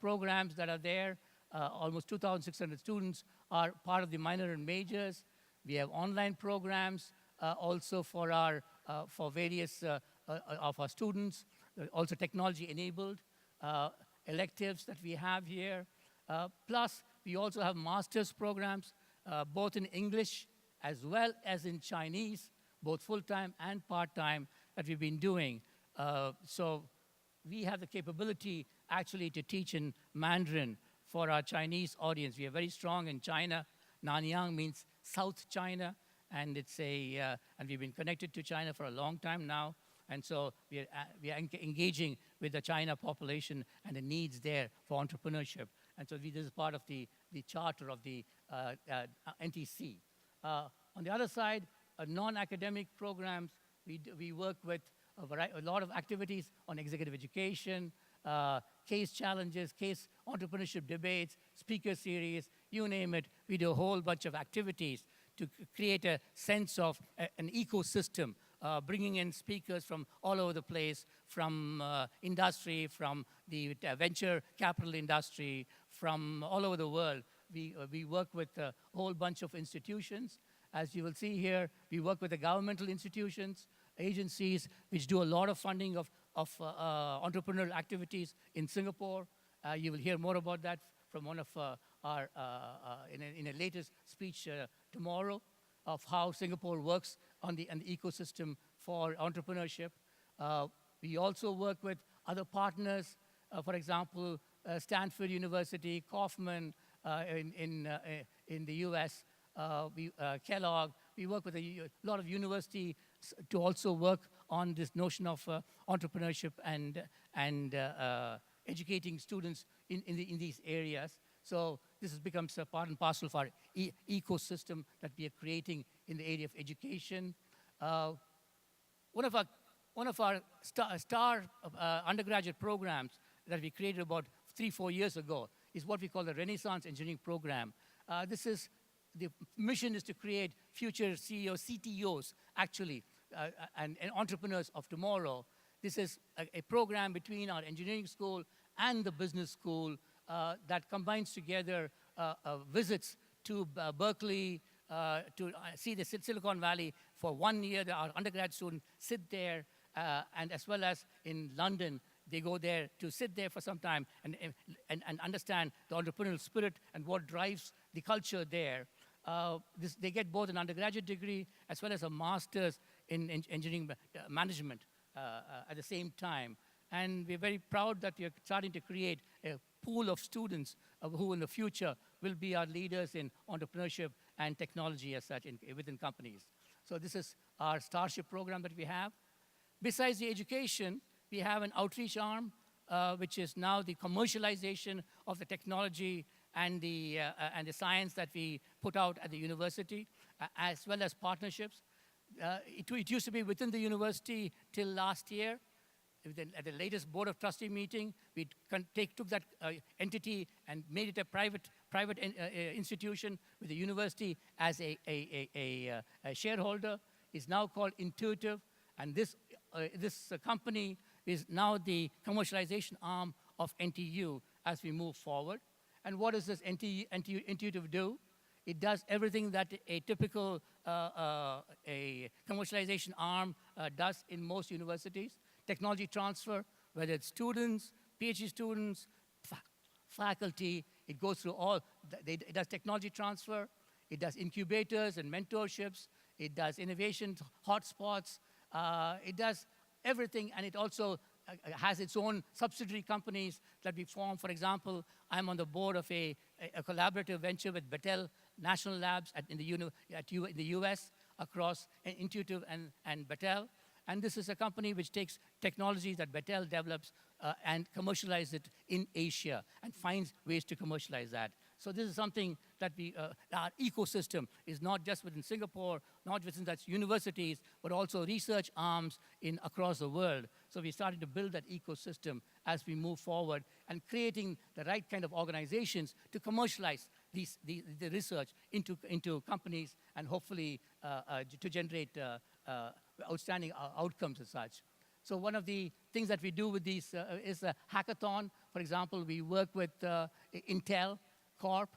programs that are there. Almost 2,600 students are part of the minor and majors. We have online programs also for various of our students. also technology-enabled electives that we have here. Plus, we also have master's programs, both in English as well as in Chinese, both full-time and part-time, that we've been doing. So we have the capability actually to teach in Mandarin for our Chinese audience. We are very strong in China. Nanyang means South China, and and we've been connected to China for a long time now. And so we are engaging with the China population and the needs there for entrepreneurship. And so this is part of the charter of the NTC. On the other side, non-academic programs, we work with a lot of activities on executive education, case challenges, case entrepreneurship debates, speaker series, you name it. We do a whole bunch of activities to create a sense of an ecosystem, bringing in speakers from all over the place, from industry, from the venture capital industry, from all over the world. We work with a whole bunch of institutions. As you will see here, we work with the governmental institutions, agencies, which do a lot of funding of entrepreneurial activities in Singapore. You will hear more about that from one of in a latest speech tomorrow, of how Singapore works on the ecosystem for entrepreneurship. We also work with other partners, for example, Stanford University, Kaufman in the US, Kellogg. We work with a lot of universities to also work on this notion of entrepreneurship and educating students in these areas. So this has become a part and parcel of our ecosystem that we are creating in the area of education. One of our star undergraduate programs that we created about 3-4 years ago is what we call the Renaissance Engineering Program. The mission is to create future CEOs, CTOs, actually, and entrepreneurs of tomorrow. This is a program between our engineering school and the business school that combines together visits to Berkeley, to see the Silicon Valley for 1 year. Our undergrad students sit there, and as well as in London, they go there to sit there for some time and understand the entrepreneurial spirit and what drives the culture there. They get both an undergraduate degree as well as a master's in engineering management at the same time. And we're very proud that we are starting to create a pool of students who in the future will be our leaders in entrepreneurship and technology as such within companies. So this is our Starship program that we have. Besides the education, we have an outreach arm, which is now the commercialization of the technology and the science that we put out at the university, as well as partnerships. It used to be within the university till last year. At the latest Board of Trustee meeting, we took that entity and made it a private institution with the university as a shareholder. It's now called Intuitive, and this company is now the commercialization arm of NTU as we move forward. And what does this Intuitive do? It does everything that a typical a commercialization arm does in most universities. Technology transfer, whether it's students, PhD students, faculty, it goes through all. It does technology transfer, it does incubators and mentorships, it does innovation hotspots, it does everything, and it also has its own subsidiary companies that we form. For example, I'm on the board of a collaborative venture with Battelle National Labs in the US across Intuitive and Battelle. And this is a company which takes technologies that Battelle develops and commercializes it in Asia and finds ways to commercialize that. So this is something that our ecosystem is not just within Singapore, not within that universities, but also research arms across the world. So we started to build that ecosystem as we move forward and creating the right kind of organizations to commercialize the research into companies and hopefully to generate outstanding outcomes as such. So one of the things that we do with these is a hackathon. For example, we work with Intel Corp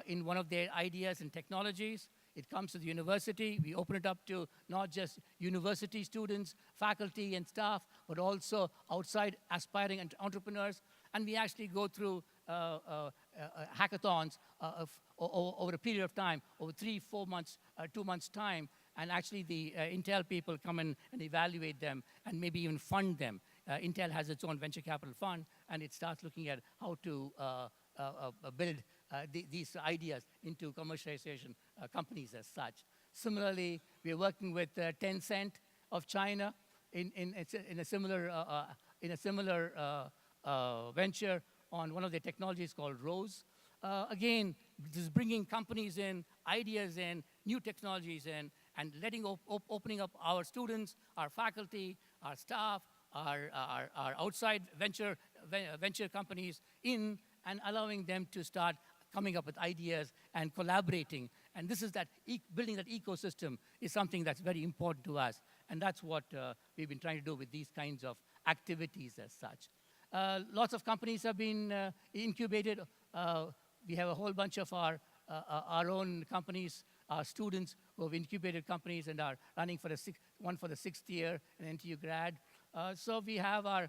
in one of their ideas and technologies. It comes to the university. We open it up to not just university students, faculty and staff, but also outside aspiring entrepreneurs. And we actually go through hackathons over a period of time, over 3-4 months, 2 months' time. And actually the Intel people come in and evaluate them and maybe even fund them. Intel has its own venture capital fund, and it starts looking at how to build these ideas into commercialization companies as such. Similarly, we are working with Tencent of China in a similar venture on one of their technologies called ROSE. Again, this is bringing companies in, ideas in, new technologies in, and opening up our students, our faculty, our staff, our outside venture companies in, and allowing them to start coming up with ideas and collaborating. And this is that building that ecosystem is something that's very important to us. And that's what we've been trying to do with these kinds of activities as such. Lots of companies have been incubated. We have a whole bunch of our own companies, our students who have incubated companies and are running for one for the 6th year, an NTU grad. So we have our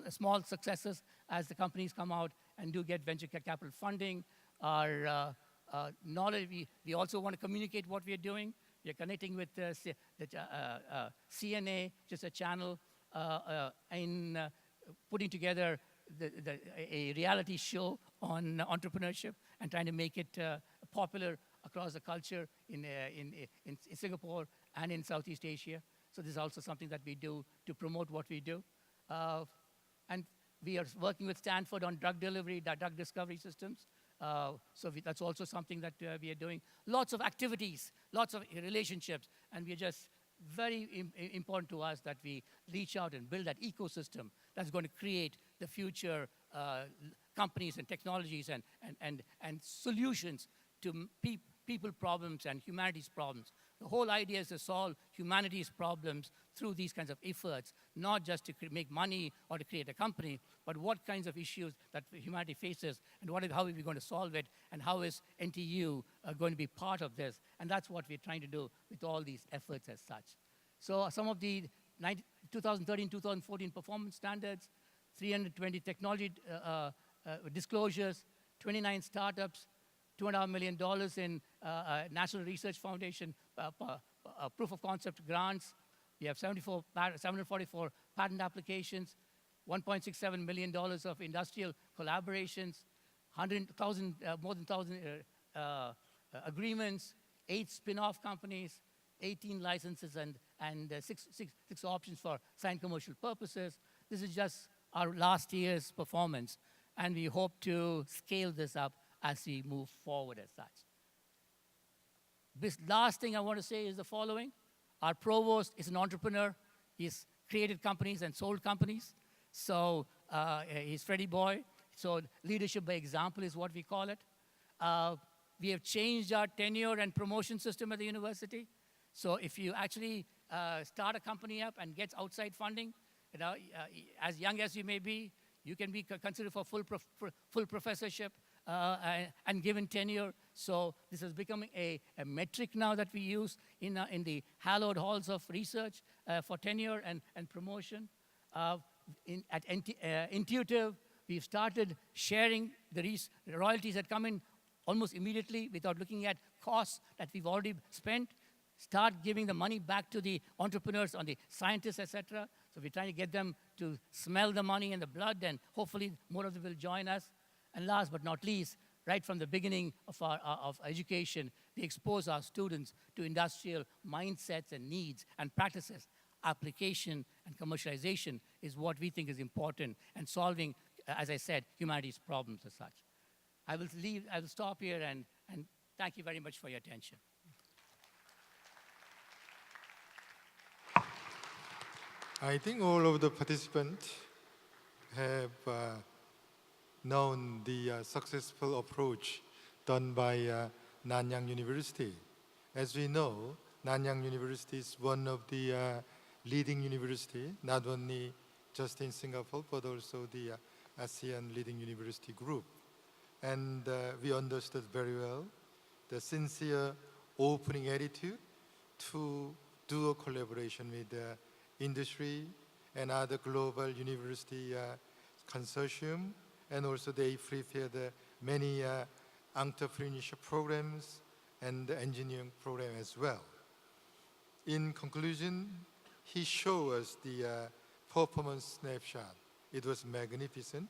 small successes as the companies come out and do get venture capital funding. Our knowledge, we also want to communicate what we are doing. We are connecting with the CNA, just a channel, in putting together a reality show on entrepreneurship and trying to make it popular across the culture in Singapore and in Southeast Asia. So this is also something that we do to promote what we do. And we are working with Stanford on drug delivery, drug discovery systems. So that's also something that we are doing. Lots of activities, lots of relationships, and we are just very important to us that we reach out and build that ecosystem that's going to create the future companies and technologies and solutions to people problems and humanities problems. The whole idea is to solve humanities problems through these kinds of efforts, not just to make money or to create a company, but what kinds of issues that humanity faces and how are we going to solve it, and how is NTU going to be part of this. And that's what we're trying to do with all these efforts as such. So some of the 2013-2014 performance standards, 320 technology disclosures, 29 startups, $2.5 million in National Research Foundation proof of concept grants. We have 744 patent applications, $1.67 million of industrial collaborations, more than 1,000 agreements, 8 spin-off companies, 18 licenses, and six options for signed commercial purposes. This is just our last year's performance, and we hope to scale this up as we move forward as such. This last thing I want to say is the following. Our provost is an entrepreneur. He's created companies and sold companies. So he's Freddy Boy. So leadership by example is what we call it. We have changed our tenure and promotion system at the university. So if you actually start a company up and gets outside funding, as young as you may be, you can be considered for full professorship and given tenure. So this is becoming a metric now that we use in the hallowed halls of research for tenure and promotion. At Intuitive, we've started sharing the royalties that come in almost immediately without looking at costs that we've already spent. Start giving the money back to the entrepreneurs, on the scientists, etc. So we're trying to get them to smell the money and the blood, and hopefully more of them will join us. And last but not least, right from the beginning of education, we expose our students to industrial mindsets and needs and practices. Application and commercialization is what we think is important, and solving, as I said, humanities problems as such. I will stop here, and thank you very much for your attention. I think all of the participants have known the successful approach done by Nanyang University. As we know, Nanyang University is one of the leading university, not only just in Singapore, but also the ASEAN leading university group. And we understood very well the sincere opening attitude to do a collaboration with industry and other global university consortium, and also they prepared many entrepreneurship programs and engineering program as well. In conclusion, he showed us the performance snapshot. It was magnificent.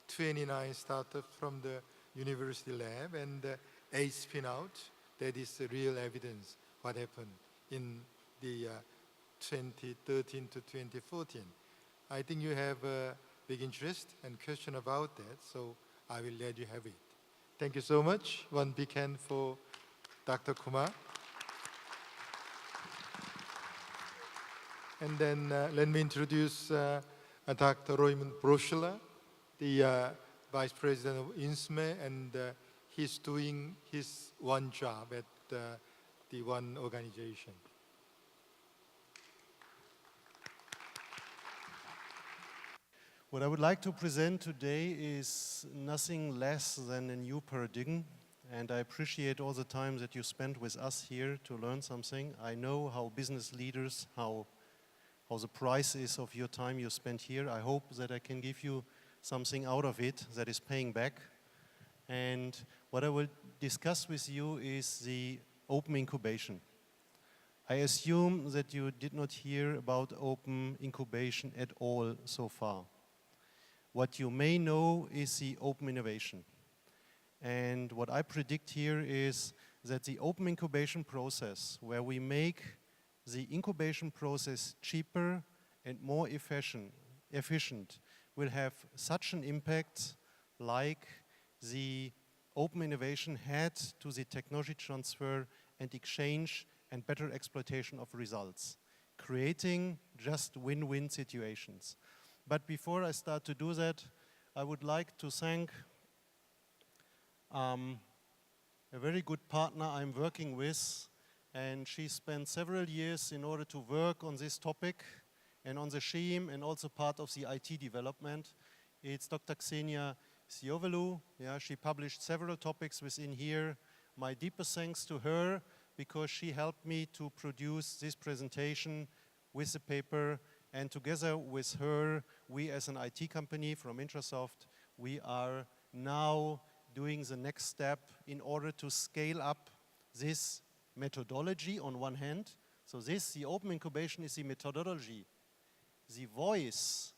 29 startups from the university lab and 8 spin-out. That is real evidence what happened in the 2013 to 2014. I think you have a big interest and question about that, so I will let you have it. Thank you so much. One big hand for Dr. Kumar. And then let me introduce Dr. Raimund Broechler, the Vice President of INSME, and he's doing his one job at the one organization. What I would like to present today is nothing less than a new paradigm, and I appreciate all the time that you spent with us here to learn something. I know how business leaders, how the price is of your time you spent here. I hope that I can give you something out of it that is paying back. And what I will discuss with you is the open incubation. I assume that you did not hear about open incubation at all so far. What you may know is the open innovation. And what I predict here is that the open incubation process, where we make the incubation process cheaper and more efficient, will have such an impact like the open innovation had to the technology transfer and exchange and better exploitation of results, creating just win-win situations. But before I start to do that, I would like to thank a very good partner I'm working with, and she spent several years in order to work on this topic and on the scheme and also part of the IT development. It's Dr. Ksenia Siovelou. Yeah, she published several topics within here. My deepest thanks to her because she helped me to produce this presentation with the paper, and together with her, we as an IT company from Intrasoft, we are now doing the next step in order to scale up this methodology on one hand. So this, the open incubation, is the methodology. The voice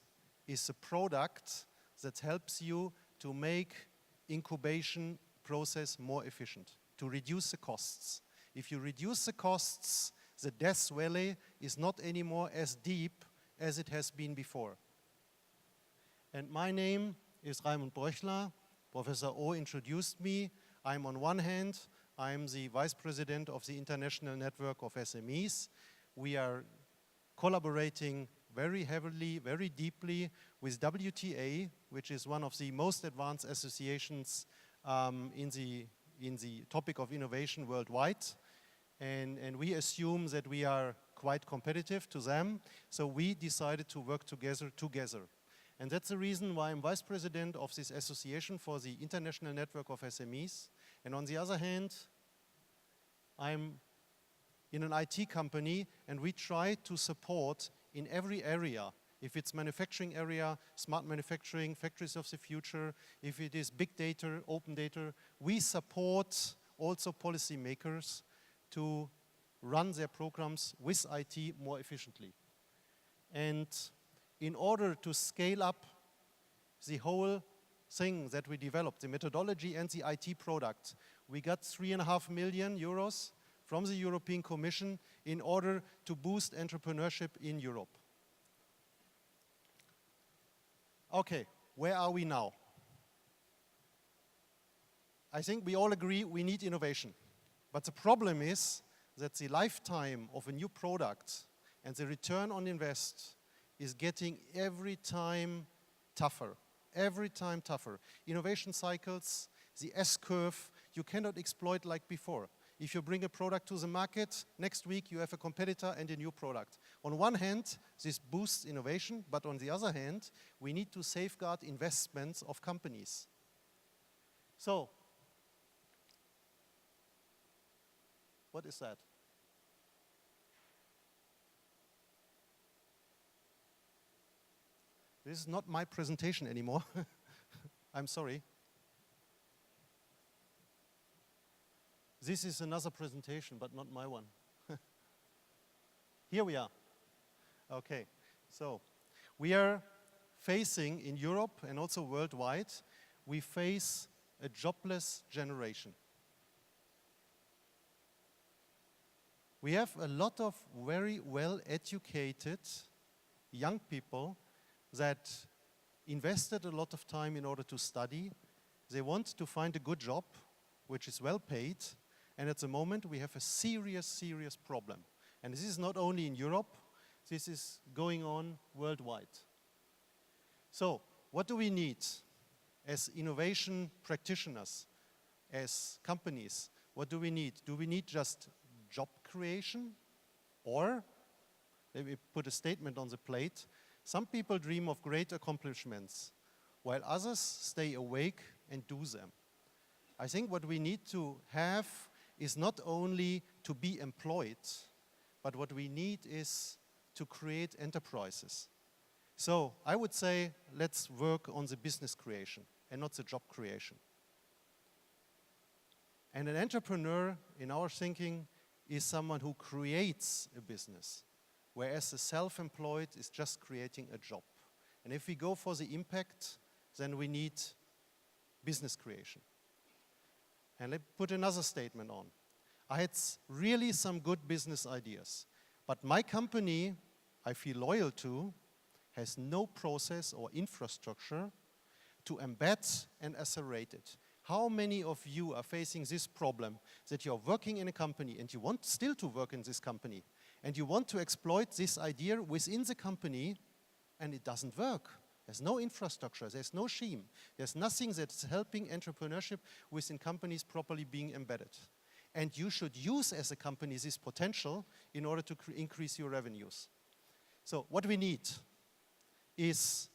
is the product that helps you to make incubation process more efficient, to reduce the costs. If you reduce the costs, the death valley is not anymore as deep as it has been before. And my name is Raimund Broechler. Professor O introduced me. I'm on one hand, I'm the Vice President of the International Network of SMEs. We are collaborating very heavily, very deeply with WTA, which is one of the most advanced associations in the topic of innovation worldwide. And we assume that we are quite competitive to them, so we decided to work together. And that's the reason why I'm Vice President of this association for the International Network of SMEs. And on the other hand, I'm in an IT company, and we try to support in every area. If it's manufacturing area, smart manufacturing, factories of the future, if it is big data, open data, we support also policymakers to run their programs with IT more efficiently. And in order to scale up the whole thing that we developed, the methodology and the IT product, we got 3.5 million euros from the European Commission in order to boost entrepreneurship in Europe. Okay, where are we now? I think we all agree we need innovation. But the problem is that the lifetime of a new product and the return on invest is getting every time tougher. Every time tougher. Innovation cycles, the S-curve, you cannot exploit like before. If you bring a product to the market, next week you have a competitor and a new product. On one hand, this boosts innovation, but on the other hand, we need to safeguard investments of companies. So, What is that? This is not my presentation anymore. I'm sorry. This is another presentation, but not my one. Here we are. Okay, so we are facing in Europe and also worldwide, we face a jobless generation. We have a lot of very well-educated young people that invested a lot of time in order to study. They want to find a good job, which is well paid, and at the moment we have a serious problem. And this is not only in Europe, this is going on worldwide. So, what do we need as innovation practitioners, as companies? What do we need? Do we need just job creation? Or, let me put a statement on the plate, some people dream of great accomplishments, while others stay awake and do them. I think what we need to have is not only to be employed, but what we need is to create enterprises. So I would say let's work on the business creation and not the job creation. And an entrepreneur, in our thinking, is someone who creates a business, whereas the self-employed is just creating a job. And if we go for the impact, then we need business creation. And let me put another statement on. I had really some good business ideas, but my company I feel loyal to has no process or infrastructure to embed and accelerate it. How many of you are facing this problem that you're working in a company and you want still to work in this company and you want to exploit this idea within the company and it doesn't work? There's no infrastructure, there's no scheme, there's nothing that's helping entrepreneurship within companies properly being embedded. And you should use as a company this potential in order to increase your revenues. So what we need is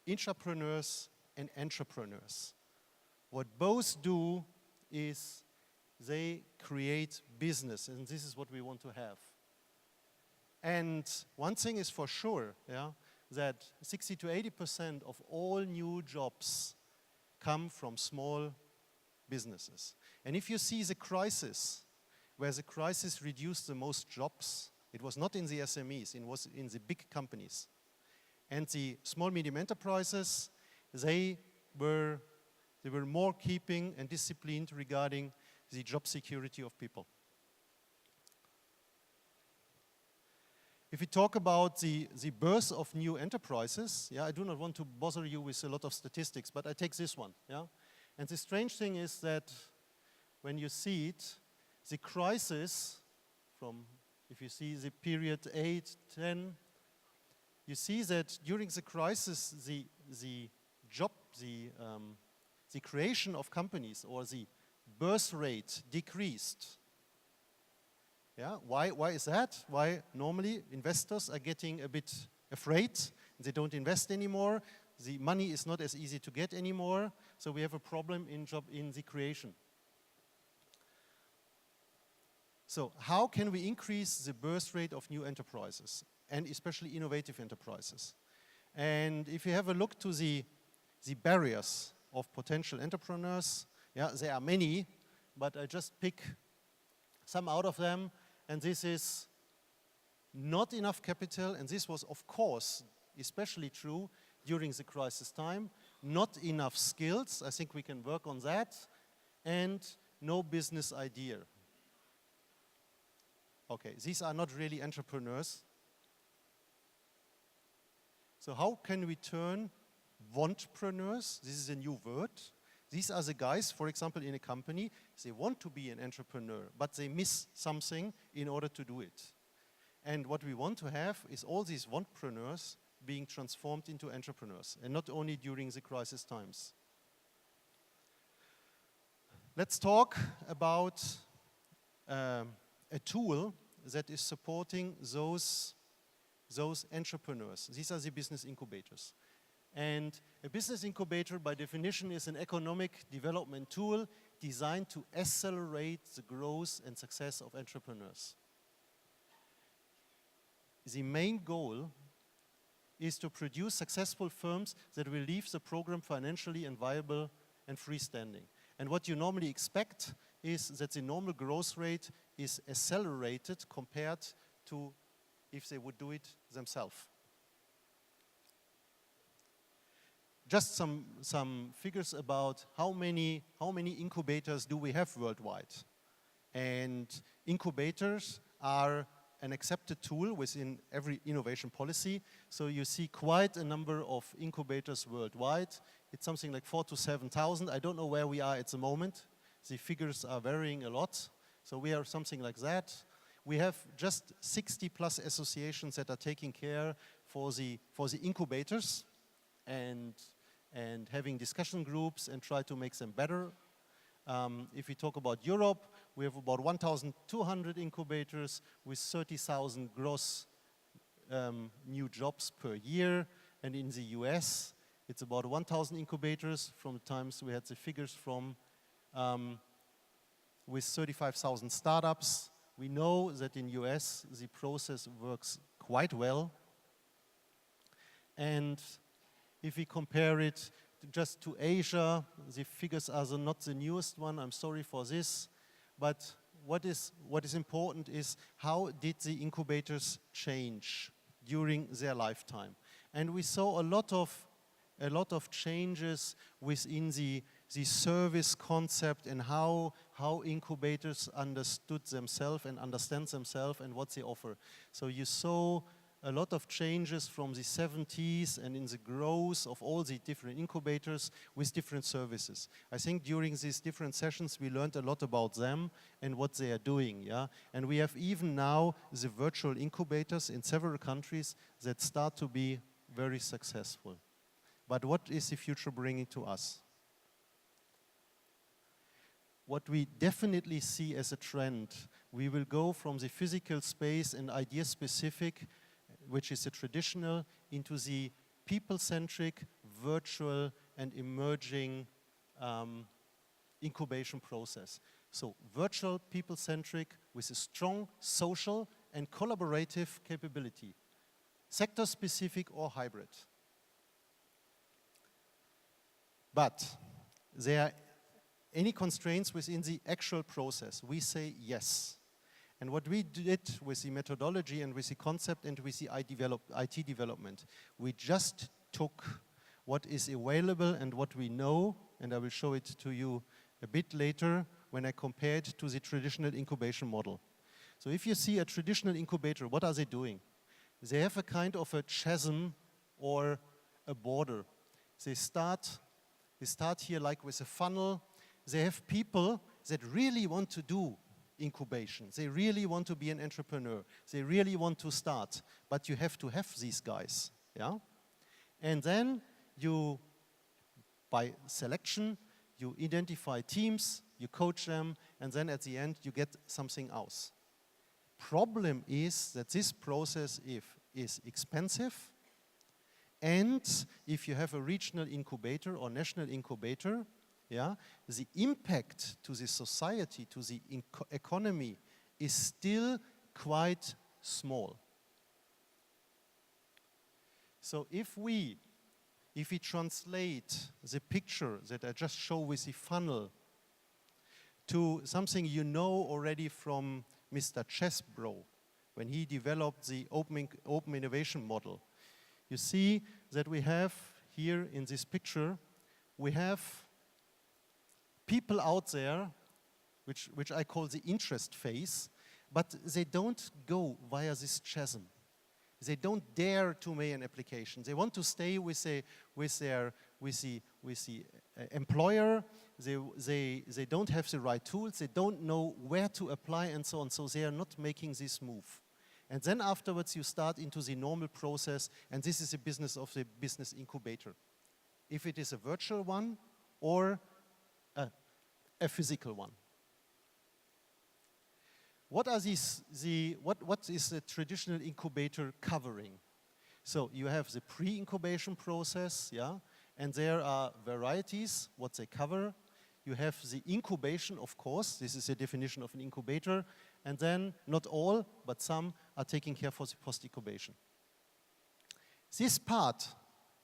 intrapreneurs and entrepreneurs. What both do is they create business, and this is what we want to have. And one thing is for sure, that 60 to 80% of all new jobs come from small businesses. And if you see the crisis, where the crisis reduced the most jobs, it was not in the SMEs, it was in the big companies. And the small, medium enterprises, they were more keeping and disciplined regarding the job security of people. If we talk about the birth of new enterprises, I do not want to bother you with a lot of statistics, but I take this one. And the strange thing is that when you see it, the crisis from, if you see the period 8, 10, you see that during the crisis, the creation of companies or the birth rate decreased. Why is that? Why normally investors are getting a bit afraid, they don't invest anymore, the money is not as easy to get anymore, so we have a problem in the creation. So how can we increase the birth rate of new enterprises, and especially innovative enterprises? And if you have a look to the barriers of potential entrepreneurs, there are many, but I just pick some out of them, and this is not enough capital, and this was, of course, especially true during the crisis time, not enough skills, I think we can work on that, and no business idea. Okay, these are not really entrepreneurs. So how can we turn wantpreneurs? This is a new word. These are the guys, for example, in a company, they want to be an entrepreneur, but they miss something in order to do it. And what we want to have is all these wantpreneurs being transformed into entrepreneurs, and not only during the crisis times. Let's talk about a tool that is supporting those entrepreneurs. These are the business incubators. And a business incubator, by definition, is an economic development tool designed to accelerate the growth and success of entrepreneurs. The main goal is to produce successful firms that will leave the program financially and viable and freestanding. And what you normally expect is that the normal growth rate is accelerated compared to if they would do it themselves. Just some figures about how many incubators do we have worldwide. And incubators are an accepted tool within every innovation policy. So you see quite a number of incubators worldwide. It's something like 4,000 to 7,000. I don't know where we are at the moment. The figures are varying a lot. So we are something like that. We have just 60 plus associations that are taking care for the incubators and having discussion groups and try to make them better. If we talk about Europe, we have about 1,200 incubators with 30,000 gross new jobs per year. And in the US, it's about 1,000 incubators from the times we had the figures from with 35,000 startups. We know that in US, the process works quite well. And if we compare it just to Asia, the figures are not the newest one, I'm sorry for this. But what is important is how did the incubators change during their lifetime? And we saw a lot of changes within the service concept and how incubators understood themselves and understand themselves and what they offer. So you saw a lot of changes from the 70s and in the growth of all the different incubators with different services. I think during these different sessions we learned a lot about them and what they are doing, yeah? And we have even now the virtual incubators in several countries that start to be very successful. But what is the future bringing to us? What we definitely see as a trend, we will go from the physical space and idea-specific, which is the traditional, into the people-centric, virtual, and emerging incubation process. So virtual, people-centric, with a strong social and collaborative capability, sector-specific or hybrid. But there are any constraints within the actual process? We say yes. And what we did with the methodology and with the concept and with the IT development, we just took what is available and what we know, and I will show it to you a bit later when I compare it to the traditional incubation model. So if you see a traditional incubator, what are they doing? They have a kind of a chasm or a border. They start here like with a funnel. They have people that really want to do incubation. They really want to be an entrepreneur. They really want to start. But you have to have these guys, yeah? And then you, by selection, you identify teams, you coach them, and then at the end you get something else. Problem is that this process is expensive, and if you have a regional incubator or national incubator, yeah, the impact to the society, to the economy is still quite small. So if we translate the picture that I just showed with the funnel to something you know already from Mr. Chesbro, when he developed the open innovation model, you see that we have here in this picture, we have people out there, which I call the interest phase, but they don't go via this chasm. They don't dare to make an application. They want to stay with the employer. They don't have the right tools. They don't know where to apply and so on. So they are not making this move. And then afterwards you start into the normal process, and this is the business of the business incubator. If it is a virtual one or a physical one. What is the traditional incubator covering? So you have the pre-incubation process, yeah, and there are varieties, what they cover. you have the incubation, of course. This is a definition of an incubator. And then not all, but some are taking care for the post-incubation. This part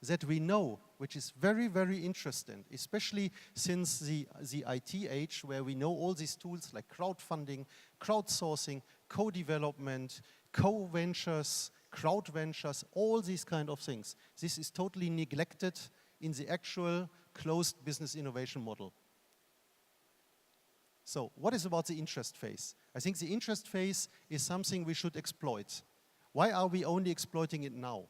that we know, which is very, very interesting, especially since the IT age, where we know all these tools like crowdfunding, crowdsourcing, co-development, co-ventures, crowd ventures, all these kind of things. This is totally neglected in the actual closed business innovation model. So what is about the interest phase? I think the interest phase is something we should exploit. Why are we only exploiting it now?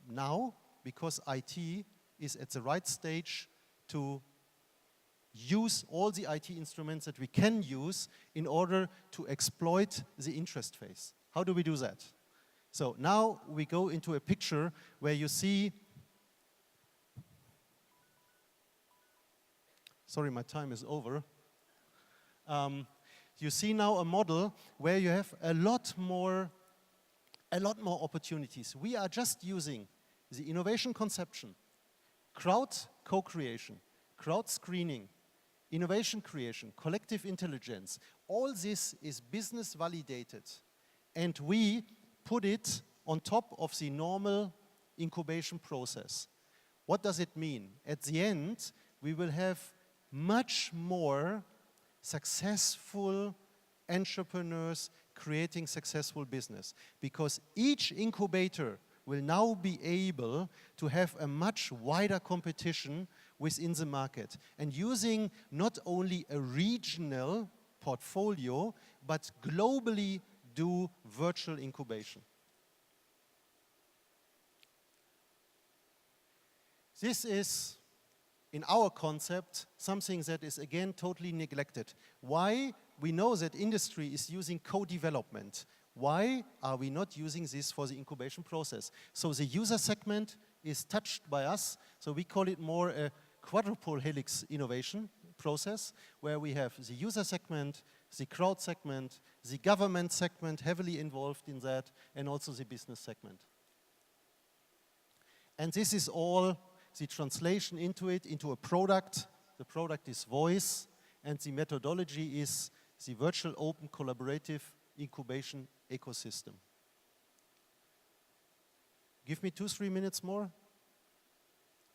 Now, because IT is at the right stage to use all the IT instruments that we can use in order to exploit the interest phase. How do we do that? So now we go into a picture where you see, sorry, my time is over. You see now a model where you have a lot more opportunities. We are just using the innovation conception, crowd co-creation, crowd screening, innovation creation, collective intelligence. All this is business validated, and we put it on top of the normal incubation process. What does it mean? At the end, we will have much more successful entrepreneurs creating successful business, because each incubator will now be able to have a much wider competition within the market, and using not only a regional portfolio, but globally do virtual incubation. This is, in our concept, something that is again totally neglected. Why? We know that industry is using co-development. Why are we not using this for the incubation process? So the user segment is touched by us, so we call it more a quadruple helix innovation process, where we have the user segment, the crowd segment, the government segment heavily involved in that, and also the business segment. And this is all the translation into it, into a product. The product is voice, and the methodology is the virtual open collaborative incubation ecosystem. Give me 2-3 minutes more.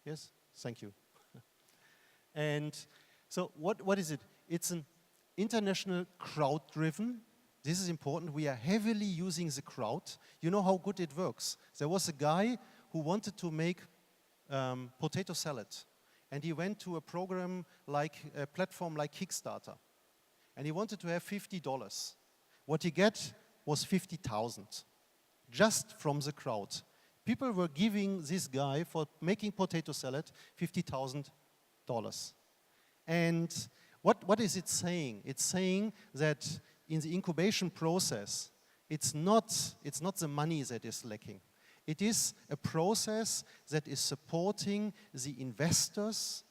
Yes, thank you. And so what is it? It's an international crowd-driven. This is important. We are heavily using the crowd. You know how good it works. There was a guy who wanted to make potato salad, and he went to a program like a platform like Kickstarter, and he wanted to have $50. What he get was 50,000, just from the crowd. People were giving this guy for making potato salad $50,000. And what is it saying? It's saying that in the incubation process, it's not the money that is lacking. It is a process that is supporting the investors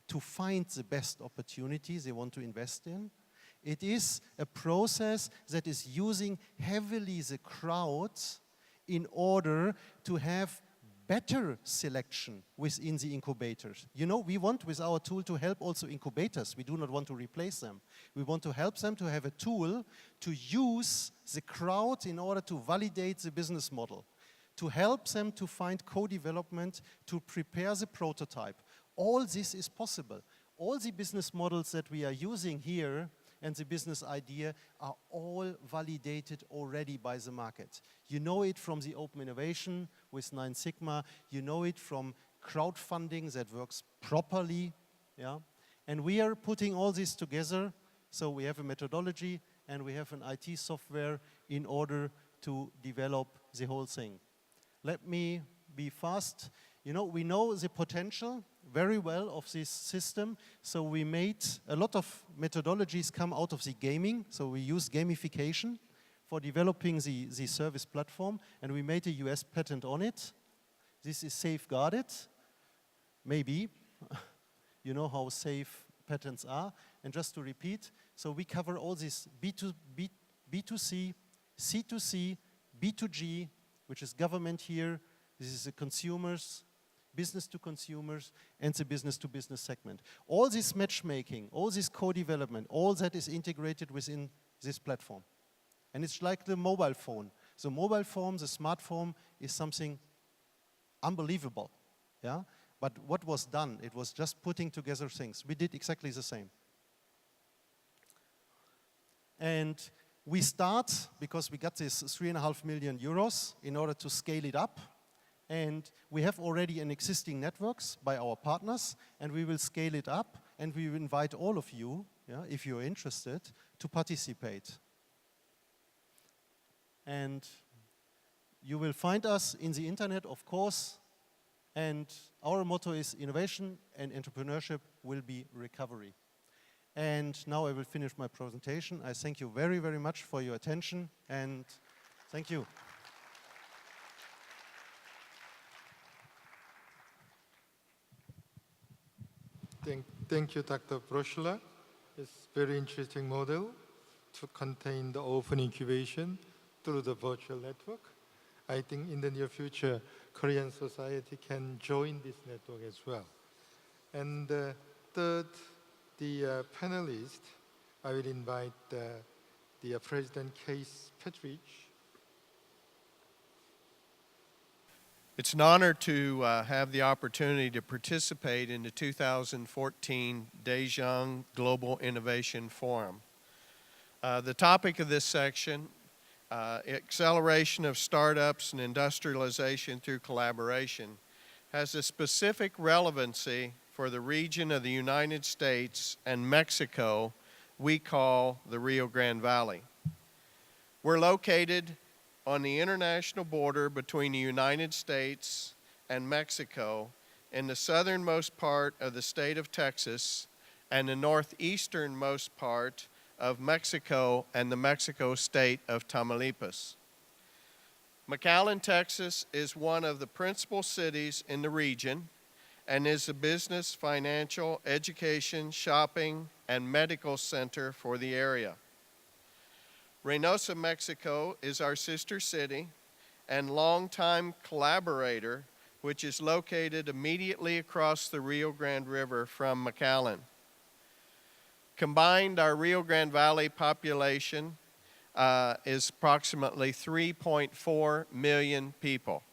to find the best opportunities they want to invest in. It is a process that is using heavily the crowds in order to have better selection within the incubators. You know, we want with our tool to help also incubators. We do not want to replace them. We want to help them to have a tool to use the crowd in order to validate the business model, to help them to find co-development, to prepare the prototype. All this is possible. All the business models that we are using here and the business idea are all validated already by the market. You know it from the open innovation with 9 Sigma. You know it from crowdfunding that works properly. Yeah? And we are putting all this together. So we have a methodology and we have an IT software in order to develop the whole thing. Let me be fast. You know, we know the potential very well of this system, so we made a lot of methodologies come out of the gaming, so we use gamification for developing the service platform, and we made a US patent on it. This is safeguarded, maybe. You know how safe patents are. And just to repeat, so we cover all this B2C, C2C, B2G, which is government here. This is the consumers. business to consumers, and the business to business segment. All this matchmaking, all this co-development, all that is integrated within this platform. And it's like the mobile phone. The mobile phone, the smartphone is something unbelievable, yeah? But what was done, it was just putting together things. We did exactly the same. And we start, because we got this 3.5 million euros in order to scale it up. And we have already an existing networks by our partners, and we will scale it up, and we will invite all of you, yeah, if you're interested, to participate. And you will find us in the internet, of course, and our motto is innovation and entrepreneurship will be recovery. And now I will finish my presentation. I thank you very, very much for your attention, and thank you. Thank you, Dr. Broechler. It's a very interesting model to contain the open incubation through the virtual network. I think in the near future, Korean society can join this network as well. And third, the panelist, I will invite the President Case Patridge. It's an honor to have the opportunity to participate in the 2014 Daejeon Global Innovation Forum. The topic of this section, acceleration of startups and industrialization through collaboration, has a specific relevancy for the region of the United States and Mexico we call the Rio Grande Valley. We're located on the international border between the United States and Mexico in the southernmost part of the state of Texas and the northeasternmost part of Mexico and the Mexico state of Tamaulipas. McAllen, Texas is one of the principal cities in the region and is a business, financial, education, shopping, and medical center for the area. Reynosa, Mexico is our sister city and longtime collaborator, which is located immediately across the Rio Grande River from McAllen. Combined, our Rio Grande Valley population is approximately 3.4 million people.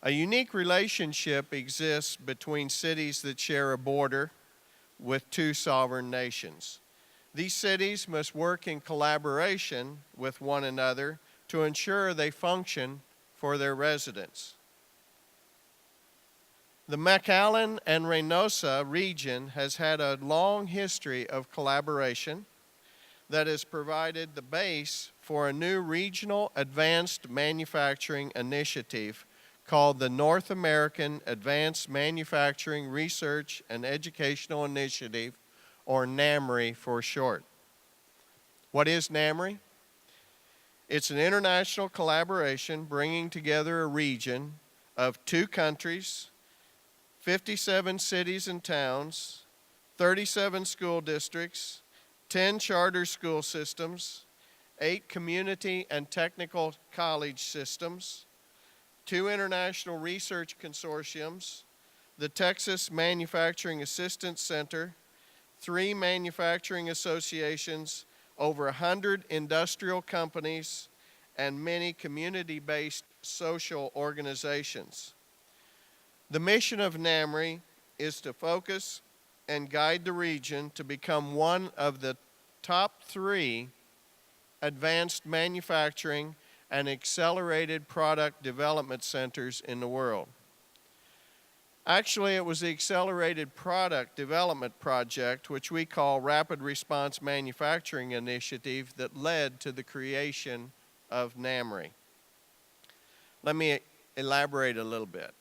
A unique relationship exists between cities that share a border with two sovereign nations. These cities must work in collaboration with one another to ensure they function for their residents. The McAllen and Reynosa region has had a long history of collaboration that has provided the base for a new regional advanced manufacturing initiative called the North American Advanced Manufacturing Research and Educational Initiative, or NAMRI for short. What is NAMRI? It's an international collaboration bringing together a region of 2 countries, 57 cities and towns, 37 school districts, 10 charter school systems, 8 community and technical college systems, 2 international research consortiums, the Texas Manufacturing Assistance Center, 3 manufacturing associations, over 100 industrial companies, and many community-based social organizations. The mission of NAMRI is to focus and guide the region to become one of the top 3 advanced manufacturing and accelerated product development centers in the world. Actually, it was the Accelerated Product Development Project, which we call Rapid Response Manufacturing Initiative, that led to the creation of NAMRI. Let me elaborate a little bit.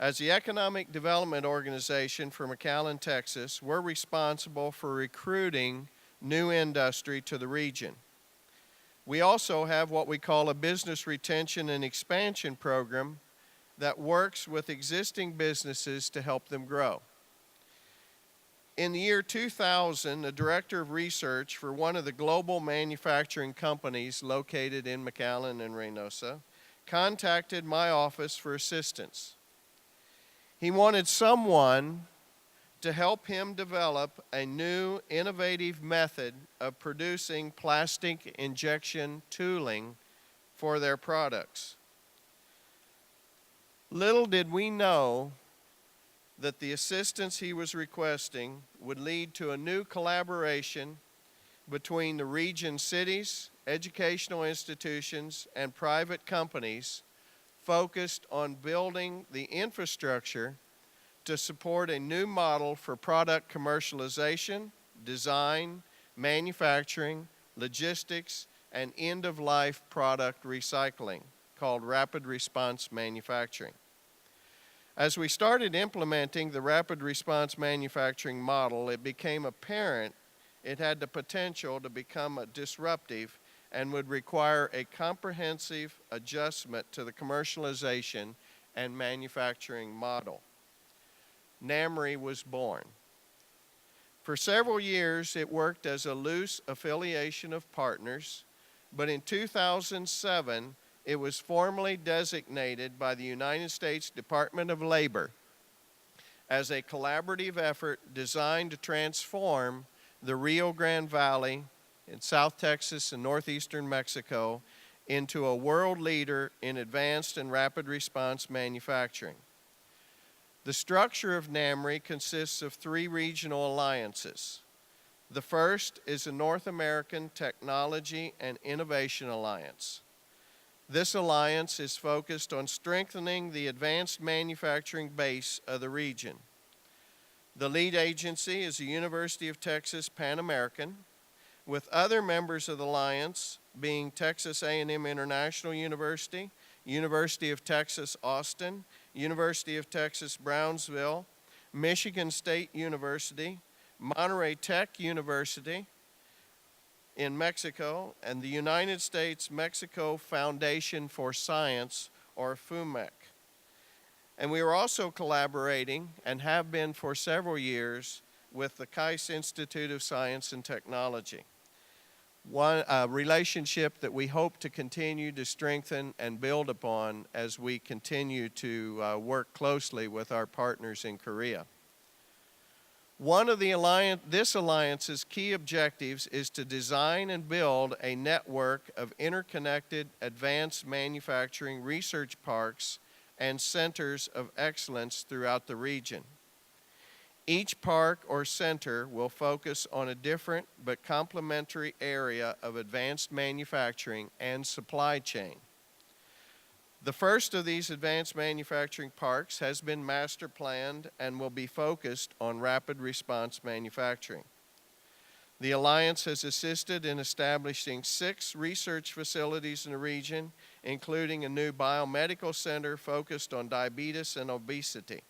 As the Economic Development Organization for McAllen, Texas, we're responsible for recruiting new industry to the region. We also have what we call a Business Retention and Expansion Program that works with existing businesses to help them grow. In the year 2000, the director of research for one of the global manufacturing companies located in McAllen and Reynosa contacted my office for assistance. He wanted someone to help him develop a new innovative method of producing plastic injection tooling for their products. Little did we know that the assistance he was requesting would lead to a new collaboration between the region's cities, educational institutions, and private companies focused on building the infrastructure to support a new model for product commercialization, design, manufacturing, logistics, and end-of-life product recycling, called rapid response manufacturing. As we started implementing the rapid response manufacturing model, it became apparent it had the potential to become disruptive and would require a comprehensive adjustment to the commercialization and manufacturing model. NAMRI was born. For several years, it worked as a loose affiliation of partners, but in 2007, it was formally designated by the United States Department of Labor as a collaborative effort designed to transform the Rio Grande Valley in South Texas and northeastern Mexico into a world leader in advanced and rapid response manufacturing. The structure of NAMRI consists of 3 regional alliances. The first is the North American Technology and Innovation Alliance. This alliance is focused on strengthening the advanced manufacturing base of the region. The lead agency is the University of Texas Pan American, with other members of the alliance being Texas A&M International University, University of Texas Austin, University of Texas Brownsville, Michigan State University, Monterey Tech University in Mexico, and the United States Mexico Foundation for Science, or FUMEC. And we are also collaborating, and have been for several years, with the Kais Institute of Science and Technology. One relationship that we hope to continue to strengthen and build upon as we continue to work closely with our partners in Korea. One of this alliance's key objectives is to design and build a network of interconnected advanced manufacturing research parks and centers of excellence throughout the region. Each park or center will focus on a different but complementary area of advanced manufacturing and supply chain. The first of these advanced manufacturing parks has been master planned and will be focused on rapid response manufacturing. The Alliance has assisted in establishing 6 research facilities in the region, including a new biomedical center focused on diabetes and obesity.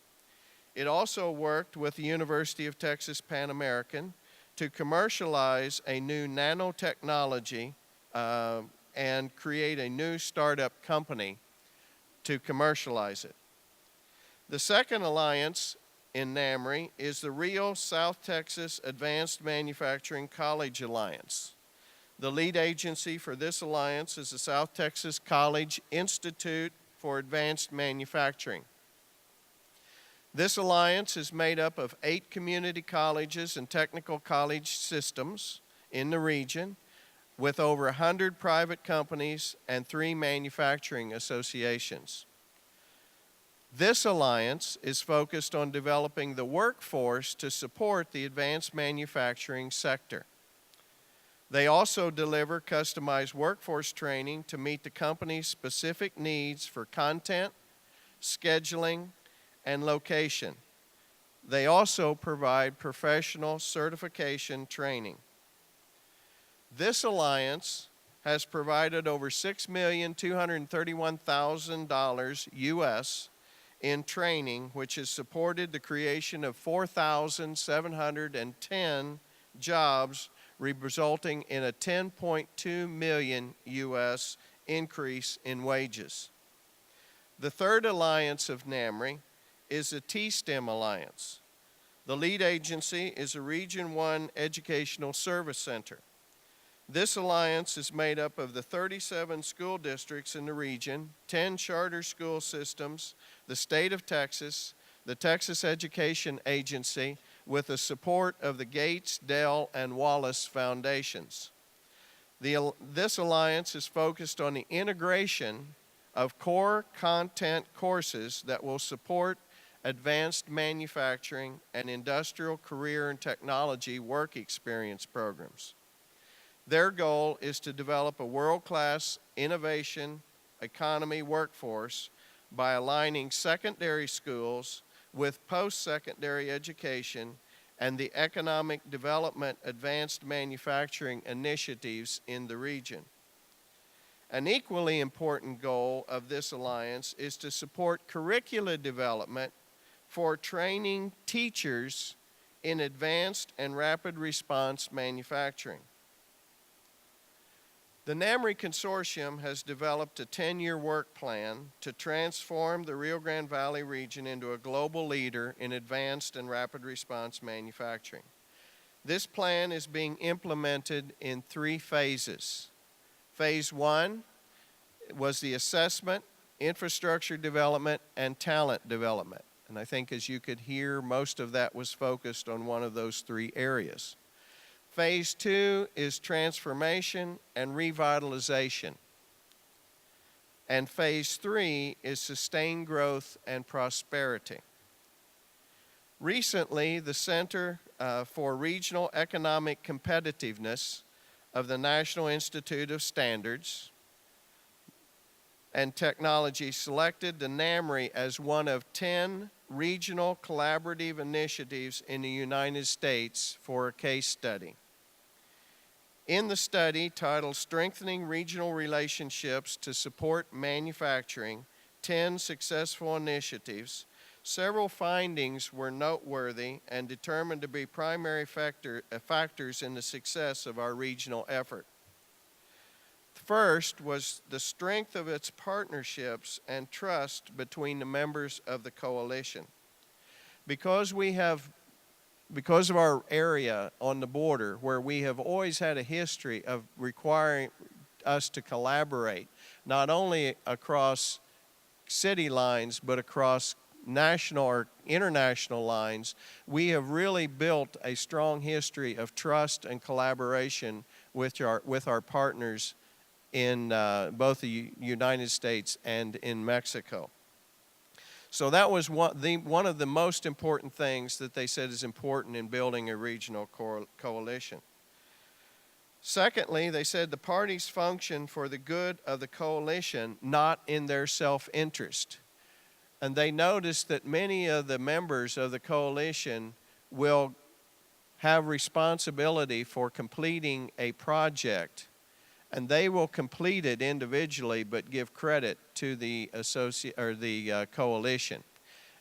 It also worked with the University of Texas Pan American to commercialize a new nanotechnology and create a new startup company to commercialize it. The second alliance in NAMRI is the Rio South Texas Advanced Manufacturing College Alliance. The lead agency for this alliance is the South Texas College Institute for Advanced Manufacturing. This alliance is made up of 8 community colleges and technical college systems in the region, with over 100 private companies and 3 manufacturing associations. This alliance is focused on developing the workforce to support the advanced manufacturing sector. They also deliver customized workforce training to meet the company's specific needs for content, scheduling, and location. They also provide professional certification training. This alliance has provided over $6,231,000 US in training, which has supported the creation of 4,710 jobs, resulting in a 10.2 million US increase in wages. The third alliance of NAMRI is the T-STEM Alliance. The lead agency is a Region 1 Educational Service Center. This alliance is made up of the 37 school districts in the region, 10 charter school systems, the state of Texas, the Texas Education Agency, with the support of the Gates, Dell, and Wallace Foundations. This alliance is focused on the integration of core content courses that will support advanced manufacturing and industrial career and technology work experience programs. Their goal is to develop a world-class innovation economy workforce by aligning secondary schools with post-secondary education and the economic development advanced manufacturing initiatives in the region. An equally important goal of this alliance is to support curricula development for training teachers in advanced and rapid response manufacturing. The NAMRI Consortium has developed a 10-year work plan to transform the Rio Grande Valley region into a global leader in advanced and rapid response manufacturing. This plan is being implemented in 3 phases. Phase 1 was the assessment, infrastructure development, and talent development. And I think, as you could hear, most of that was focused on one of those 3 areas. Phase 2 is transformation and revitalization. And phase 3 is sustained growth and prosperity. Recently, the Center for Regional Economic Competitiveness of the National Institute of Standards and Technology selected the NAMRI as one of 10 regional collaborative initiatives in the United States for a case study. In the study, titled Strengthening Regional Relationships to Support Manufacturing, 10 Successful Initiatives, several findings were noteworthy and determined to be primary factors in the success of our regional effort. First was the strength of its partnerships and trust between the members of the coalition. Because of our area on the border, where we have always had a history of requiring us to collaborate, not only across city lines, but across national or international lines, we have really built a strong history of trust and collaboration with our partners in both the United States and in Mexico. So that was one of the most important things that they said is important in building a regional coalition. Secondly, they said the parties function for the good of the coalition, not in their self-interest. And they noticed that many of the members of the coalition will have responsibility for completing a project, and they will complete it individually but give credit to the coalition.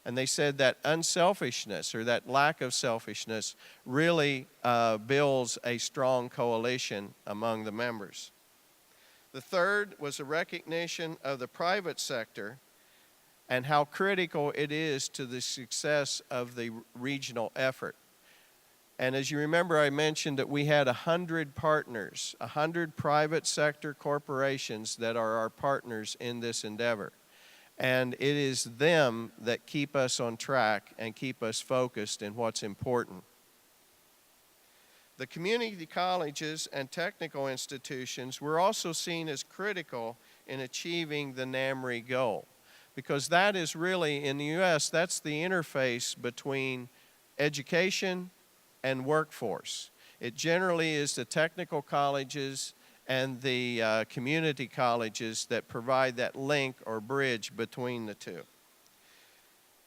And they said that unselfishness, or that lack of selfishness, really builds a strong coalition among the members. The third was a recognition of the private sector and how critical it is to the success of the regional effort. And as you remember, I mentioned that we had 100 partners, 100 private sector corporations that are our partners in this endeavor. And it is them that keep us on track and keep us focused in what's important. The community colleges and technical institutions were also seen as critical in achieving the NAMRI goal, because that is really, in the U.S., that's the interface between education and workforce. It generally is the technical colleges and the community colleges that provide that link or bridge between the two.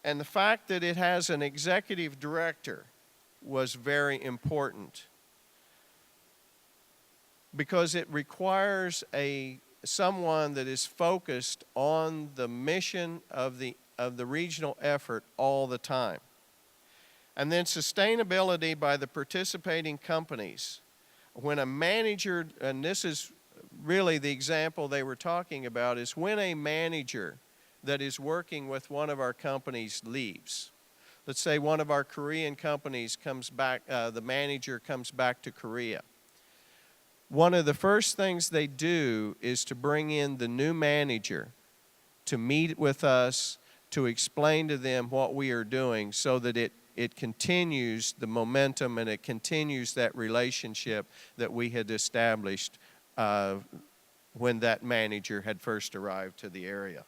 And the fact that it has an executive director was very important, because it requires someone that is focused on the mission of the regional effort all the time. And then sustainability by the participating companies. When a manager, and this is really the example they were talking about, is when a manager that is working with one of our companies leaves. Let's say one of our Korean companies comes back, the manager comes back to Korea. One of the first things they do is to bring in the new manager to meet with us, to explain to them what we are doing so that it continues the momentum and it continues that relationship that we had established when that manager had first arrived to the area.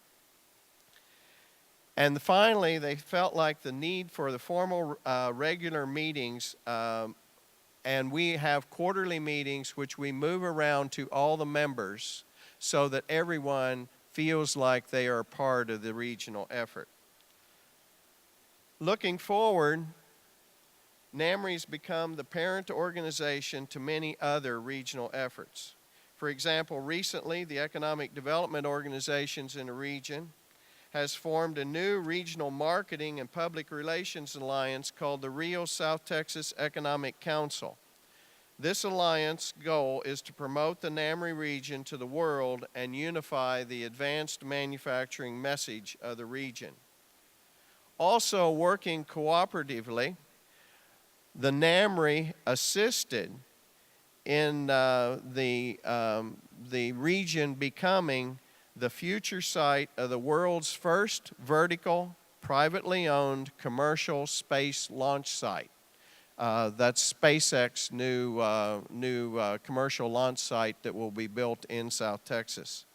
And finally, they felt like the need for the formal regular meetings, and we have quarterly meetings which we move around to all the members so that everyone feels like they are part of the regional effort. Looking forward, NAMRI's become the parent organization to many other regional efforts. For example, recently, the Economic Development Organizations in the region has formed a new regional marketing and public relations alliance called the Rio South Texas Economic Council. This alliance goal is to promote the NAMRI region to the world and unify the advanced manufacturing message of the region. Also working cooperatively, the NAMRI assisted in the region becoming the future site of the world's first vertical, privately owned commercial space launch site. That's SpaceX's new commercial launch site that will be built in South Texas.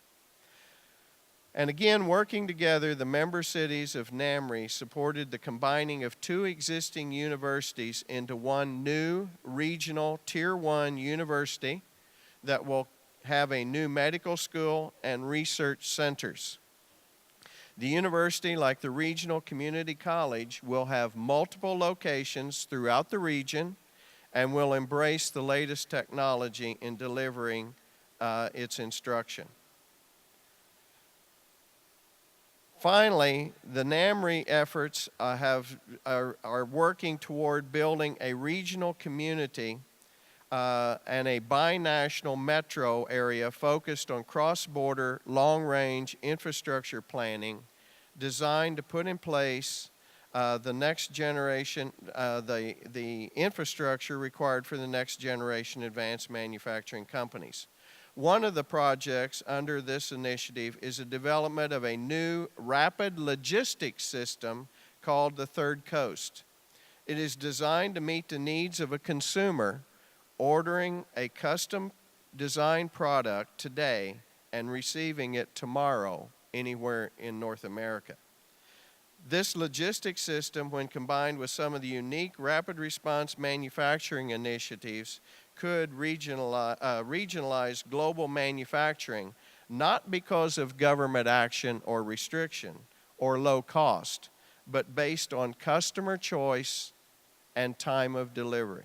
And again, working together, the member cities of NAMRI supported the combining of two existing universities into one new regional Tier 1 university that will have a new medical school and research centers. The university, like the regional community college, will have multiple locations throughout the region and will embrace the latest technology in delivering its instruction. Finally, the NAMRI efforts are working toward building a regional community and a binational metro area focused on cross-border, long-range infrastructure planning designed to put in place the next generation, the infrastructure required for the next generation advanced manufacturing companies. One of the projects under this initiative is the development of a new rapid logistics system called the Third Coast. It is designed to meet the needs of a consumer ordering a custom designed product today and receiving it tomorrow anywhere in North America. This logistics system, when combined with some of the unique rapid response manufacturing initiatives, could regionalize global manufacturing, not because of government action or restriction or low cost, but based on customer choice and time of delivery.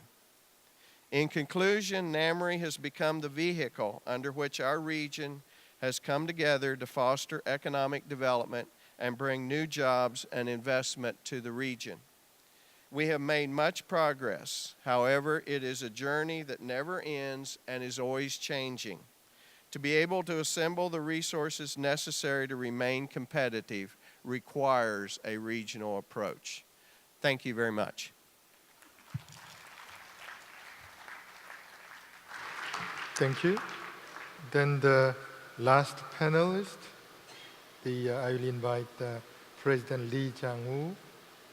In conclusion, NAMRI has become the vehicle under which our region has come together to foster economic development and bring new jobs and investment to the region. We have made much progress. However, it is a journey that never ends and is always changing. To be able to assemble the resources necessary to remain competitive requires a regional approach. Thank you very much. Thank you. Then the last panelist, I will invite President Lee Jang-Woo,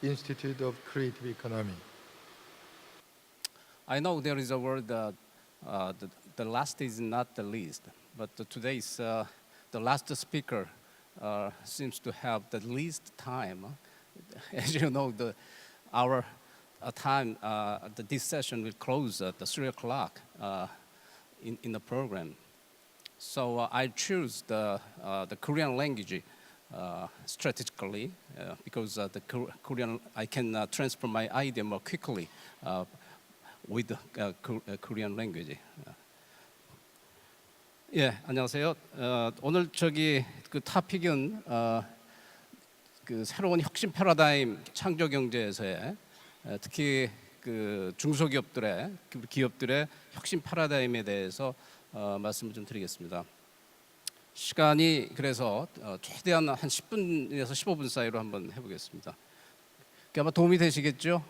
Institute of Creative Economy. I know there is a word, the last is not the least, but today's the last speaker seems to have the least time. As you know, our time, this session will close at 3 o'clock in the program. So I choose the Korean language strategically because the Korean, I can transfer my idea more quickly with the Korean language. 예, 안녕하세요. 오늘 그 토픽은 그 새로운 혁신 패러다임 창조 경제에서의 특히 그 중소기업들의 기업들의 혁신 패러다임에 대해서 말씀을 좀 드리겠습니다. 시간이 그래서 최대한 한 10분에서 15분 사이로 한번 해보겠습니다. 아마 도움이 되시겠죠?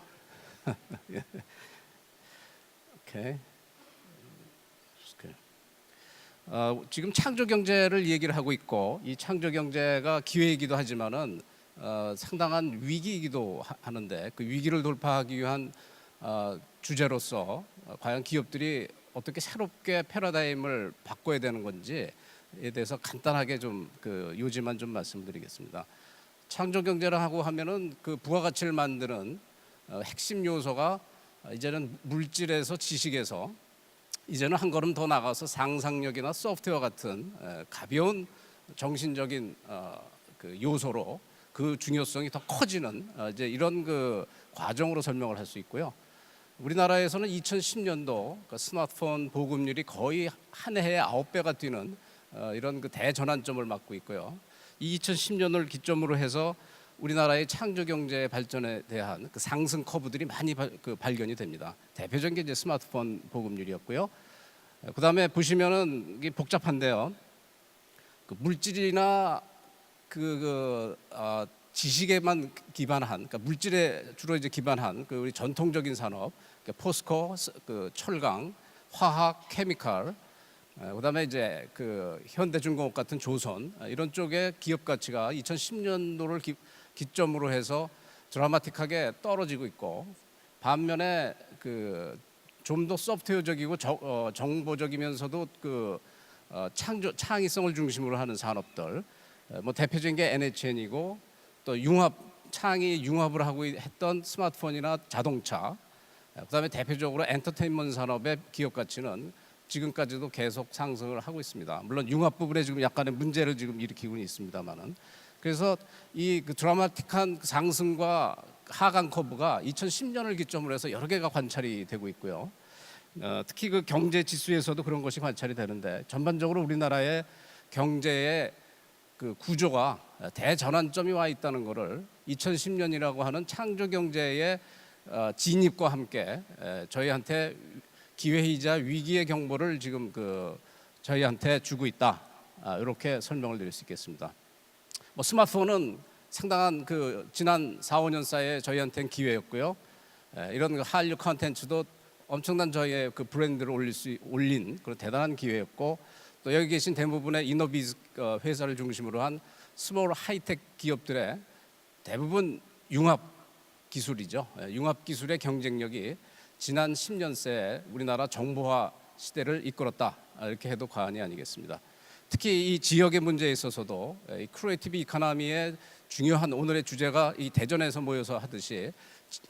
오케이. 지금 창조 경제를 얘기를 하고 있고 이 창조 경제가 기회이기도 하지만은 상당한 위기이기도 하는데 그 위기를 돌파하기 위한 주제로서 과연 기업들이 어떻게 새롭게 패러다임을 바꿔야 되는 건지에 대해서 간단하게 좀 그 요지만 좀 말씀드리겠습니다. 창조 경제라고 하면은 그 부가가치를 만드는 핵심 요소가 이제는 물질에서 지식에서 이제는 한 걸음 더 나가서 상상력이나 소프트웨어 같은 가벼운 정신적인 그 요소로 그 중요성이 더 커지는 이제 이런 그 과정으로 설명을 할 수 있고요. 우리나라에서는 2010년도 그 스마트폰 보급률이 거의 한 해에 9배가 뛰는 이런 그 대전환점을 맞고 있고요. 이 2010년을 기점으로 해서 우리나라의 창조 경제 발전에 대한 그 상승 커브들이 많이 발견이 됩니다. 대표적인 게 이제 스마트폰 보급률이었고요. 그다음에 보시면은 이게 복잡한데요. 그 물질이나 지식에만 기반한, 그러니까 물질에 주로 이제 기반한 그 우리 전통적인 산업, 그러니까 포스코, 그 철강, 화학, 케미칼, 그다음에 이제 그 현대중공업 같은 조선 이런 쪽의 기업 가치가 2010년도를 기점으로 해서 드라마틱하게 떨어지고 있고, 반면에 그 좀 더 소프트웨어적이고 정보적이면서도 그 창의성을 중심으로 하는 산업들, 뭐 대표적인 게 NHN이고 또 창의 융합을 하고 했던 스마트폰이나 자동차, 그다음에 대표적으로 엔터테인먼트 산업의 기업 가치는 지금까지도 계속 상승을 하고 있습니다. 물론 융합 부분에 지금 약간의 문제를 지금 일으키고는 있습니다만은, 그래서 이 그 드라마틱한 상승과 하강 커브가 2010년을 기점으로 해서 여러 개가 관찰이 되고 있고요. 특히 그 경제 지수에서도 그런 것이 관찰이 되는데, 전반적으로 우리나라의 경제의 그 구조가 대전환점이 와 있다는 것을 2010년이라고 하는 창조 경제의 진입과 함께 저희한테 기회이자 위기의 경보를 지금 그 저희한테 주고 있다. 이렇게 설명을 드릴 수 있겠습니다. 뭐 스마트폰은 상당한 그 지난 4, 5년 사이에 저희한테는 기회였고요. 이런 그 한류 콘텐츠도 엄청난 저희의 그 브랜드를 올린 그런 대단한 기회였고, 또 여기 계신 대부분의 이노비즈 회사를 중심으로 한 스몰 하이텍 기업들의 대부분 융합 기술이죠. 융합 기술의 경쟁력이 지난 10년새 우리나라 정보화 시대를 이끌었다, 이렇게 해도 과언이 아니겠습니다. 특히 이 지역의 문제에 있어서도 이 크리에이티브 이코노미의 중요한 오늘의 주제가 이 대전에서 모여서 하듯이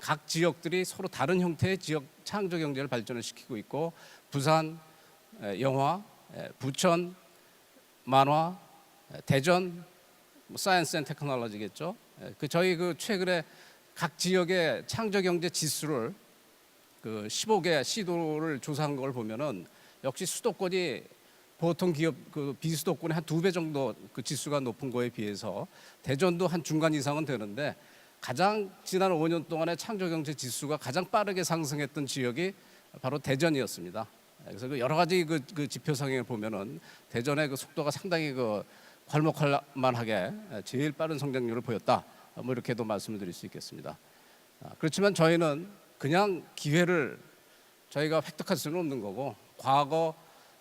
각 지역들이 서로 다른 형태의 지역 창조 경제를 발전을 시키고 있고, 부산 영화, 부천 만화, 대전 사이언스 앤 테크놀로지겠죠. 그 저희 그 최근에 각 지역의 창조 경제 지수를 그 15개 시도를 조사한 걸 보면은 역시 수도권이 보통 기업 그 비수도권의 한 2배 정도 그 지수가 높은 거에 비해서 대전도 한 중간 이상은 되는데, 가장 지난 5년 동안의 창조 경제 지수가 가장 빠르게 상승했던 지역이 바로 대전이었습니다. 그래서 그 여러 가지 그 지표 상에 보면은 대전의 그 속도가 상당히 그 괄목할 만하게 제일 빠른 성장률을 보였다. 뭐 이렇게도 말씀을 드릴 수 있겠습니다. 그렇지만 저희는 그냥 기회를 저희가 획득할 수는 없는 거고, 과거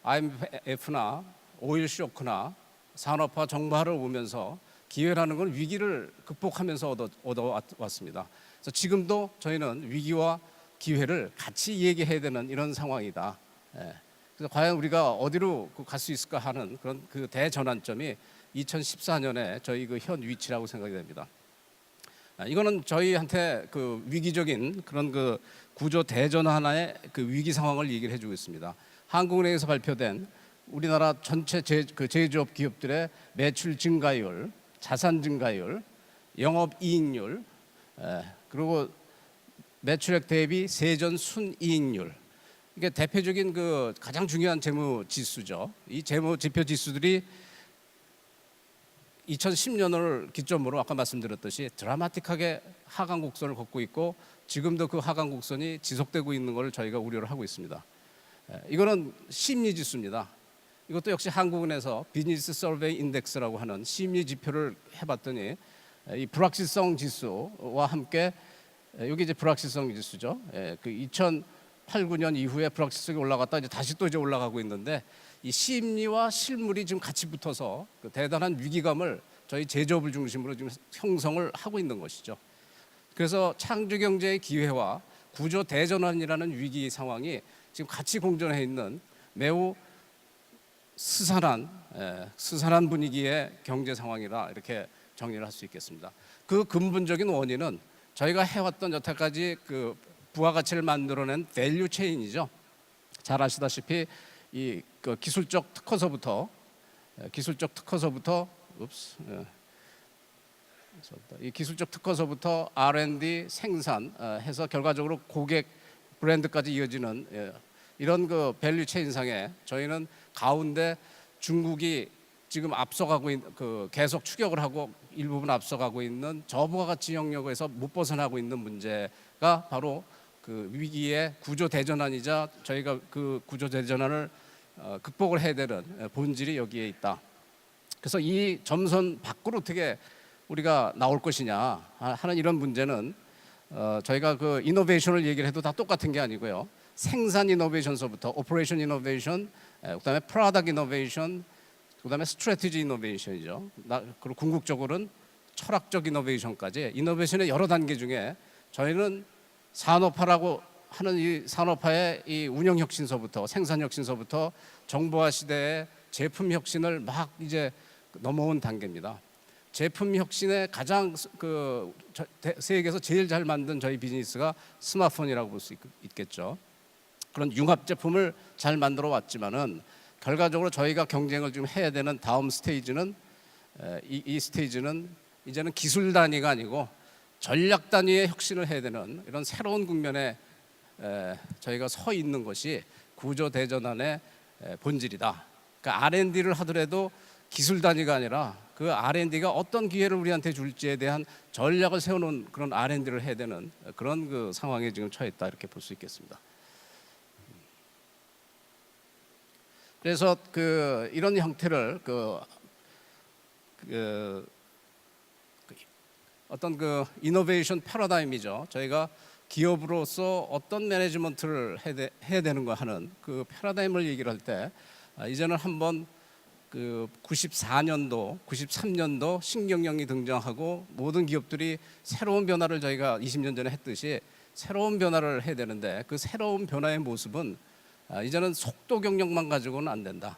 IMF나 오일 쇼크나 산업화 정보화를 오면서 기회라는 건 위기를 극복하면서 얻어왔습니다. 그래서 지금도 저희는 위기와 기회를 같이 얘기해야 되는 이런 상황이다. 그래서 과연 우리가 어디로 갈 수 있을까 하는 그런 그 대전환점이 2014년에 저희 그 현 위치라고 생각이 됩니다. 이거는 저희한테 그 위기적인 그런 그 구조 대전환의 그 위기 상황을 얘기를 해주고 있습니다. 한국은행에서 발표된 우리나라 전체 제조업 기업들의 매출 증가율, 자산 증가율, 영업이익률, 그리고 매출액 대비 세전 순이익률, 이게 대표적인 그 가장 중요한 재무 지수죠. 이 재무 지표 지수들이 2010년을 기점으로 아까 말씀드렸듯이 드라마틱하게 하강 곡선을 걷고 있고, 지금도 그 하강 곡선이 지속되고 있는 걸 저희가 우려를 하고 있습니다. 이거는 심리 지수입니다. 이것도 역시 한국은행에서 비즈니스 서베이 인덱스라고 하는 심리 지표를 해봤더니 이 불확실성 지수와 함께, 여기 이제 불확실성 지수죠. 그 2008, 9년 이후에 불확실성이 올라갔다 이제 다시 또 이제 올라가고 있는데, 이 심리와 실물이 지금 같이 붙어서 그 대단한 위기감을 저희 제조업을 중심으로 지금 형성을 하고 있는 것이죠. 그래서 창조 경제의 기회와 구조 대전환이라는 위기 상황이 지금 같이 공존해 있는 매우 스산한 분위기의 경제 상황이라 이렇게 정리를 할 수 있겠습니다. 그 근본적인 원인은 저희가 해왔던 여태까지 그 부가가치를 만들어낸 밸류 체인이죠. 잘 아시다시피 이 그 기술적 특허서부터 이 기술적 특허서부터 R&D 생산 해서 결과적으로 고객 브랜드까지 이어지는 이런 그 밸류 체인상에 저희는 가운데 중국이 지금 앞서가고 있는 그 계속 추격을 하고 일부분 앞서가고 있는 저부가가치 영역에서 못 벗어나고 있는 문제가 바로 그 위기의 구조 대전환이자 저희가 그 구조 대전환을 극복을 해야 되는 본질이 여기에 있다. 그래서 이 점선 밖으로 어떻게 우리가 나올 것이냐 하는 이런 문제는 저희가 그 이노베이션을 얘기를 해도 다 똑같은 게 아니고요. 생산 이노베이션서부터 오퍼레이션 이노베이션, 그다음에 프로덕트 이노베이션, 그다음에 스트래티지 이노베이션이죠. 그리고 궁극적으로는 철학적 이노베이션까지 이노베이션의 여러 단계 중에 저희는 산업화라고 하는 이 산업화의 이 운영 혁신서부터 생산 혁신서부터 정보화 시대의 제품 혁신을 막 이제 넘어온 단계입니다. 제품 혁신의 가장 그 세계에서 제일 잘 만든 저희 비즈니스가 스마트폰이라고 볼 수 있겠죠. 그런 융합 제품을 잘 만들어 왔지만은 결과적으로 저희가 경쟁을 좀 해야 되는 다음 스테이지는 이 스테이지는 이제는 기술 단위가 아니고 전략 단위의 혁신을 해야 되는 이런 새로운 국면에 저희가 서 있는 것이 구조 대전환의 본질이다. 그러니까 R&D를 하더라도 기술 단위가 아니라 그 R&D가 어떤 기회를 우리한테 줄지에 대한 전략을 세우는 그런 R&D를 해야 되는 그런 그 상황에 지금 처했다 이렇게 볼 수 있겠습니다. 그래서 그 이런 형태를 어떤 그 이노베이션 패러다임이죠. 저희가 기업으로서 어떤 매니지먼트를 해야 되는 거 하는 그 패러다임을 얘기를 할 때 이제는 한번 그 94년도, 93년도 신경영이 등장하고 모든 기업들이 새로운 변화를 저희가 20년 전에 했듯이 새로운 변화를 해야 되는데 그 새로운 변화의 모습은 이제는 속도 경영만 가지고는 안 된다.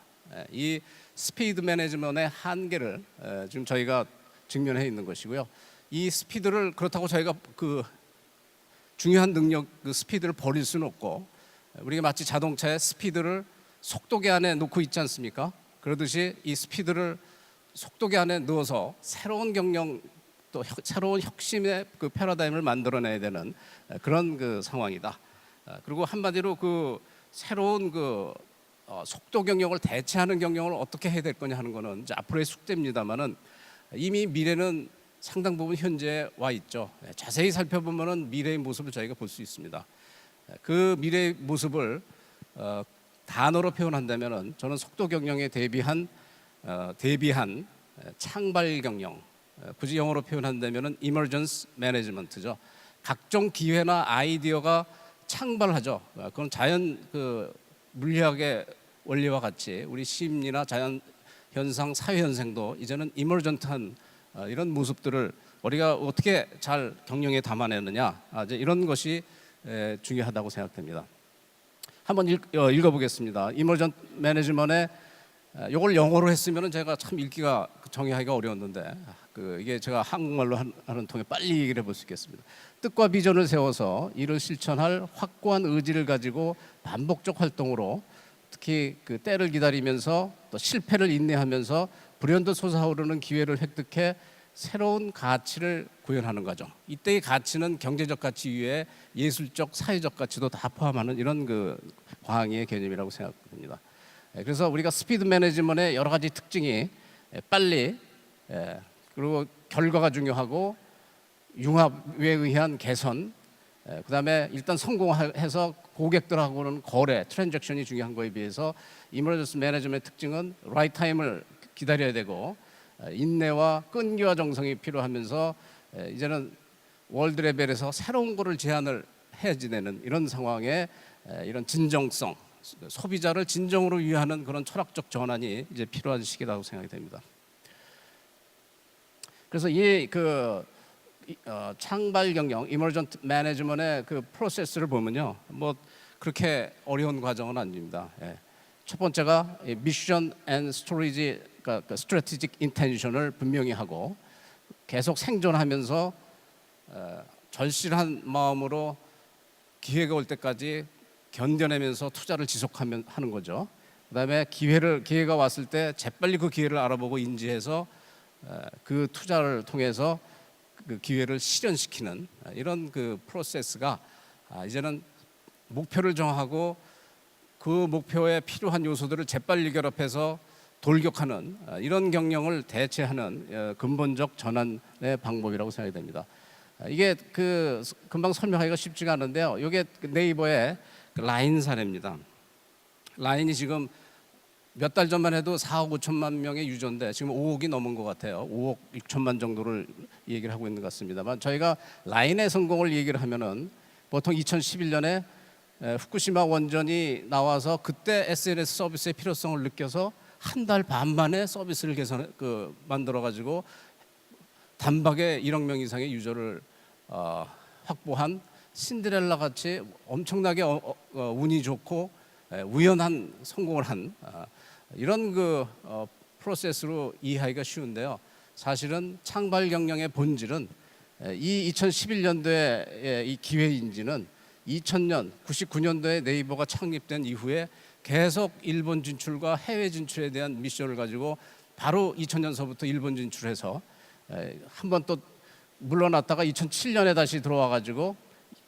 이 스피드 매니지먼트의 한계를 지금 저희가 직면해 있는 것이고요. 이 스피드를 그렇다고 저희가 그 중요한 능력 그 스피드를 버릴 수는 없고 우리가 마치 자동차의 스피드를 속도계 안에 놓고 있지 않습니까? 그러듯이 이 스피드를 속도계 안에 넣어서 새로운 경영 또 새로운 혁신의 그 패러다임을 만들어내야 되는 그런 그 상황이다. 그리고 한마디로 그 새로운 그 속도 경영을 대체하는 경영을 어떻게 해야 될 거냐 하는 거는 이제 앞으로의 숙제입니다만은 이미 미래는 상당 부분 현재에 와 있죠. 자세히 살펴보면은 미래의 모습을 저희가 볼 수 있습니다. 그 미래의 모습을 단어로 표현한다면은 저는 속도 경영에 대비한 창발 경영, 굳이 영어로 표현한다면은 emergence management죠. 각종 기회나 아이디어가 창발하죠. 그건 자연 그 물리학의 원리와 같이 우리 심리나 자연 현상, 사회 현상도 이제는 이머전트한 이런 모습들을 우리가 어떻게 잘 경영에 담아내느냐 이제 이런 것이 중요하다고 생각됩니다. 한번 읽어보겠습니다. 이머전트 매니지먼트의 이걸 영어로 했으면 제가 참 읽기가 정의하기가 어려웠는데 이게 제가 한국말로 하는 통해 빨리 얘기를 해볼 수 있겠습니다. 뜻과 비전을 세워서 이를 실천할 확고한 의지를 가지고 반복적 활동으로 특히 그 때를 기다리면서 또 실패를 인내하면서 불현듯 솟아오르는 기회를 획득해 새로운 가치를 구현하는 거죠. 이때의 가치는 경제적 가치 이외에 예술적, 사회적 가치도 다 포함하는 이런 그 광의의 개념이라고 생각됩니다. 그래서 우리가 스피드 매니지먼트의 여러 가지 특징이 빨리 그리고 결과가 중요하고 융합에 의한 개선, 그다음에 일단 성공해서 고객들하고는 거래, 트랜잭션이 중요한 거에 비해서 이머전스 매니지먼트의 특징은 라이트 타임을 기다려야 되고 인내와 끈기와 정성이 필요하면서 이제는 월드 레벨에서 새로운 거를 제안을 해야지 되는 이런 상황에 이런 진정성, 소비자를 진정으로 위하는 그런 철학적 전환이 이제 필요한 시기라고 생각이 됩니다. 그래서 이 창발 경영, 이머전트 매니지먼트의 그 프로세스를 보면요, 뭐 그렇게 어려운 과정은 아닙니다. 예. 첫 번째가 미션 앤 스토리지, 그러니까 스트래티직 인텐션을 분명히 하고 계속 생존하면서 절실한 마음으로 기회가 올 때까지 견뎌내면서 투자를 지속하면 하는 거죠. 그다음에 기회가 왔을 때 재빨리 그 기회를 알아보고 인지해서 그 투자를 통해서 그 기회를 실현시키는 이런 그 프로세스가 이제는 목표를 정하고 그 목표에 필요한 요소들을 재빨리 결합해서 돌격하는 이런 경영을 대체하는 근본적 전환의 방법이라고 생각이 됩니다. 이게 금방 설명하기가 쉽지가 않은데요. 이게 네이버의 라인 사례입니다. 라인이 지금 몇 달 전만 해도 4억 5천만 명의 유저인데 지금 5억이 넘은 것 같아요. 5억 6천만 정도를 얘기를 하고 있는 것 같습니다만, 저희가 라인의 성공을 얘기를 하면은 보통 2011년에 후쿠시마 원전이 나와서 그때 SNS 서비스의 필요성을 느껴서 한 달 반 만에 서비스를 만들어 가지고 단박에 1억 명 이상의 유저를 확보한 신데렐라 같이 엄청나게 운이 좋고 우연한 성공을 한 이런 프로세스로 이해하기가 쉬운데요. 사실은 창발 경영의 본질은 이 2011년도에 이 기회인지는 2000년, 99년도에 네이버가 창립된 이후에 계속 일본 진출과 해외 진출에 대한 미션을 가지고 바로 2000년서부터 일본 진출해서 한번 또 물러났다가 2007년에 다시 들어와 가지고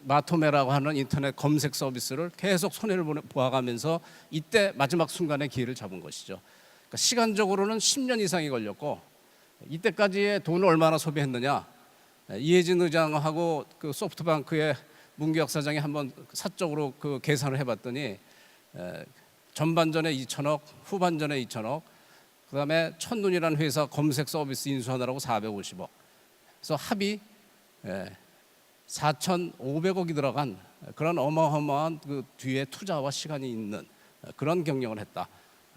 마토메라고 하는 인터넷 검색 서비스를 계속 손해를 보아가면서 이때 마지막 순간에 기회를 잡은 것이죠. 그러니까 시간적으로는 10년 이상이 걸렸고, 이때까지의 돈을 얼마나 소비했느냐, 이해진 의장하고 그 소프트뱅크의 문기혁 사장이 한번 사적으로 그 계산을 해봤더니 전반전에 2천억, 후반전에 2천억, 그다음에 첫눈이라는 회사 검색 서비스 인수하느라고 450억. 그래서 합이 4,500억이 들어간 그런 어마어마한 그 뒤에 투자와 시간이 있는 그런 경영을 했다.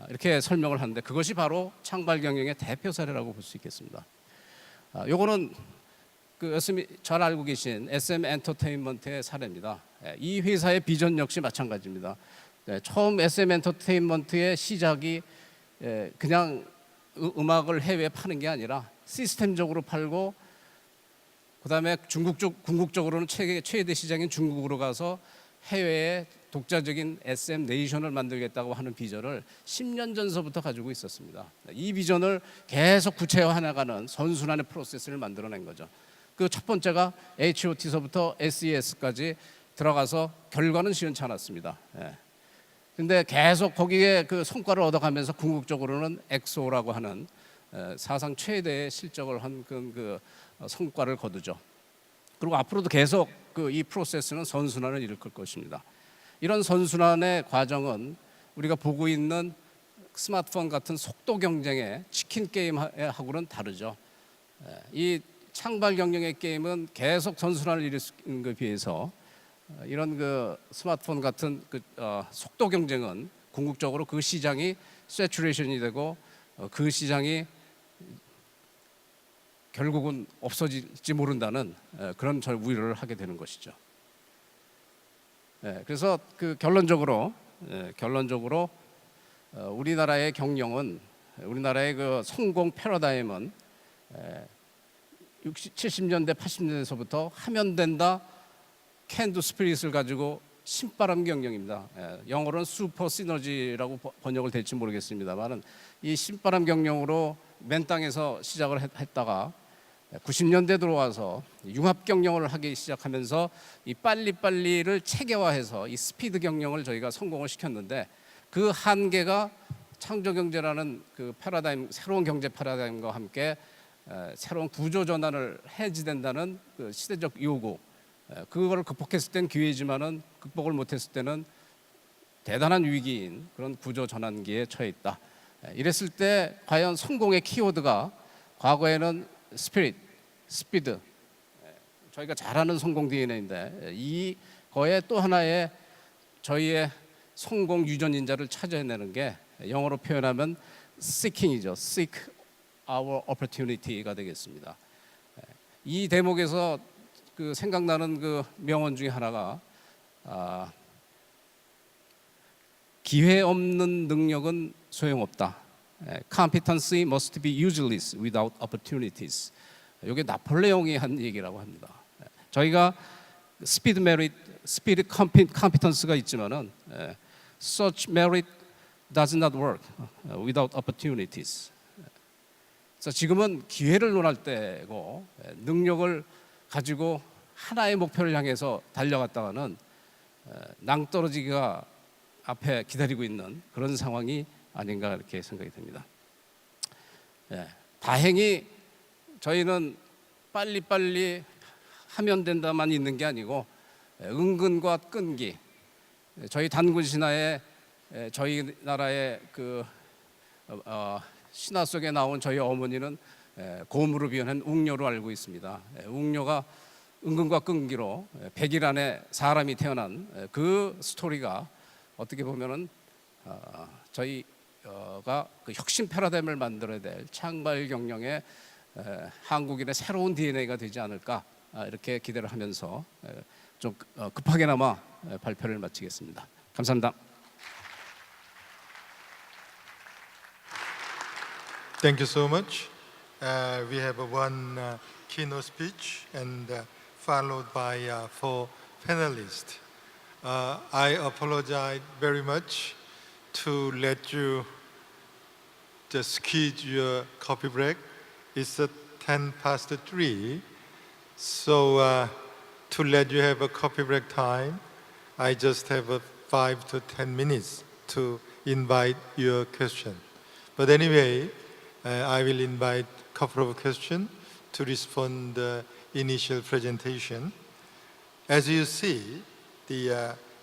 이렇게 설명을 하는데, 그것이 바로 창발 경영의 대표 사례라고 볼 수 있겠습니다. 요거는 잘 알고 계신 SM 엔터테인먼트의 사례입니다. 이 회사의 비전 역시 마찬가지입니다. 처음 SM 엔터테인먼트의 시작이 그냥 음악을 해외에 파는 게 아니라 시스템적으로 팔고, 그다음에 궁극적으로는 최대 시장인 중국으로 가서 해외에 독자적인 SM 네이션을 만들겠다고 하는 비전을 10년 전서부터 가지고 있었습니다. 이 비전을 계속 구체화해 나가는 선순환의 프로세스를 만들어낸 거죠. 그 첫 번째가 HOT서부터 SES까지 들어가서 결과는 시원치 않았습니다. 근데 계속 거기에 그 성과를 얻어가면서 궁극적으로는 엑소라고 하는 사상 최대의 실적을 한 그 성과를 거두죠. 그리고 앞으로도 계속 이 프로세스는 선순환을 일으킬 것입니다. 이런 선순환의 과정은 우리가 보고 있는 스마트폰 같은 속도 경쟁의 치킨 게임하고는 다르죠. 이 창발 경영의 게임은 계속 선순환을 일으키는 것에 비해서 이런 스마트폰 같은 속도 경쟁은 궁극적으로 그 시장이 세츄레이션이 되고 그 시장이 결국은 없어질지 모른다는 그런 우려를 하게 되는 것이죠. 그래서 결론적으로 우리나라의 경영은, 우리나라의 성공 패러다임은 70년대 80년대에서부터 하면 된다 캔두 스피릿을 가지고 신바람 경영입니다. 영어로는 슈퍼 시너지라고 번역을 될지 모르겠습니다만, 이 신바람 경영으로 맨 땅에서 시작을 했다가 90년대 들어와서 융합 경영을 하기 시작하면서 이 빨리빨리를 체계화해서 이 스피드 경영을 저희가 성공을 시켰는데, 그 한계가 창조경제라는 새로운 경제 패러다임과 함께 새로운 구조 전환을 해지된다는 시대적 요구, 그거를 극복했을 땐 기회지만은 극복을 못했을 때는 대단한 위기인 그런 구조 전환기에 처해 있다. 이랬을 때 과연 성공의 키워드가 과거에는 스피드, 저희가 잘 아는 성공 DNA인데, 이거에 또 하나의 저희의 성공 유전인자를 찾아내는 게 영어로 표현하면 seeking이죠. seek our opportunity가 되겠습니다. 이 대목에서 그 생각나는 그 명언 중에 하나가 기회 없는 능력은 소용없다. Competency must be useless without opportunities. 이게 나폴레옹이 한 얘기라고 합니다. 저희가 스피드 메리트, 스피드 컴피턴스가 있지만은 such merit does not work without opportunities. 그래서 지금은 기회를 논할 때고 능력을 가지고 하나의 목표를 향해서 달려갔다가는 낭떠러지기가 앞에 기다리고 있는 그런 상황이 아닌가 이렇게 생각이 됩니다. 다행히 저희는 빨리빨리 하면 된다만 있는 게 아니고 은근과 끈기, 저희 단군 신화에 저희 나라의 그 신화 속에 나온 저희 어머니는 곰으로 비유한 웅녀로 알고 있습니다. 웅녀가 은근과 끈기로 100일 안에 사람이 태어난 그 스토리가 어떻게 보면은 저희가 그 혁신 패러다임을 만들어야 될 창발 경영의 한국인의 새로운 DNA가 되지 않을까 이렇게 기대를 하면서 좀 급하게나마 발표를 마치겠습니다. 감사합니다. Thank you so much. We have one keynote speech and followed by 4 panelists. I apologize very much to let you just squeeze your coffee break. It's 3:10. So to let you have a coffee break time, I just have 5 to 10 minutes to invite your question. But anyway, I will invite a couple of questions to respond the initial presentation. As you see,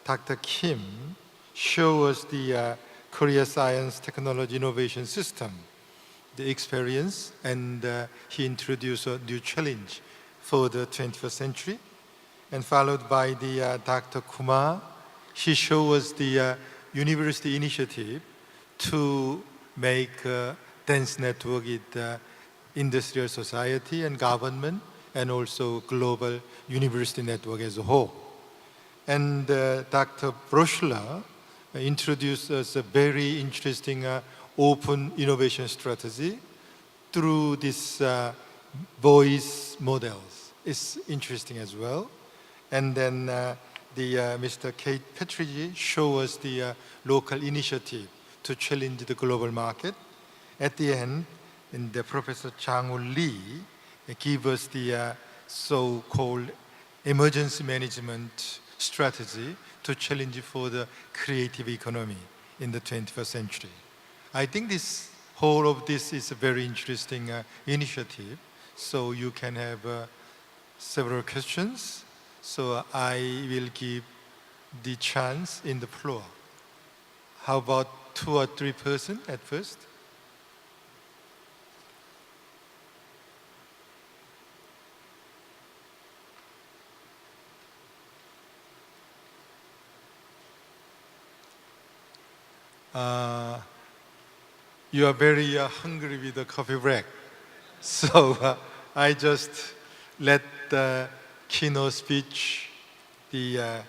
Dr. Kim showed us the Korea Science Technology Innovation System, the experience, and he introduced a new challenge for the 21st century. And followed by the Dr. Kumar, he showed us the university initiative to make a dense network with industrial society and government, and also global university network as a whole. And Dr. Broechler introduced us a very interesting open innovation strategy through this voice models. It's interesting as well. And then Mr. Kate Patridge showed us the local initiative to challenge the global market. At the end, Professor Jang-Woo Lee gave us the so-called emergency management strategy to challenge for the creative economy in the 21st century. I think this whole of this is a very interesting initiative. So you can have several questions. So I will give the chance in the floor. How about 2 or 3 persons at first? You are very hungry with the coffee break. So I just let the keynote speech, the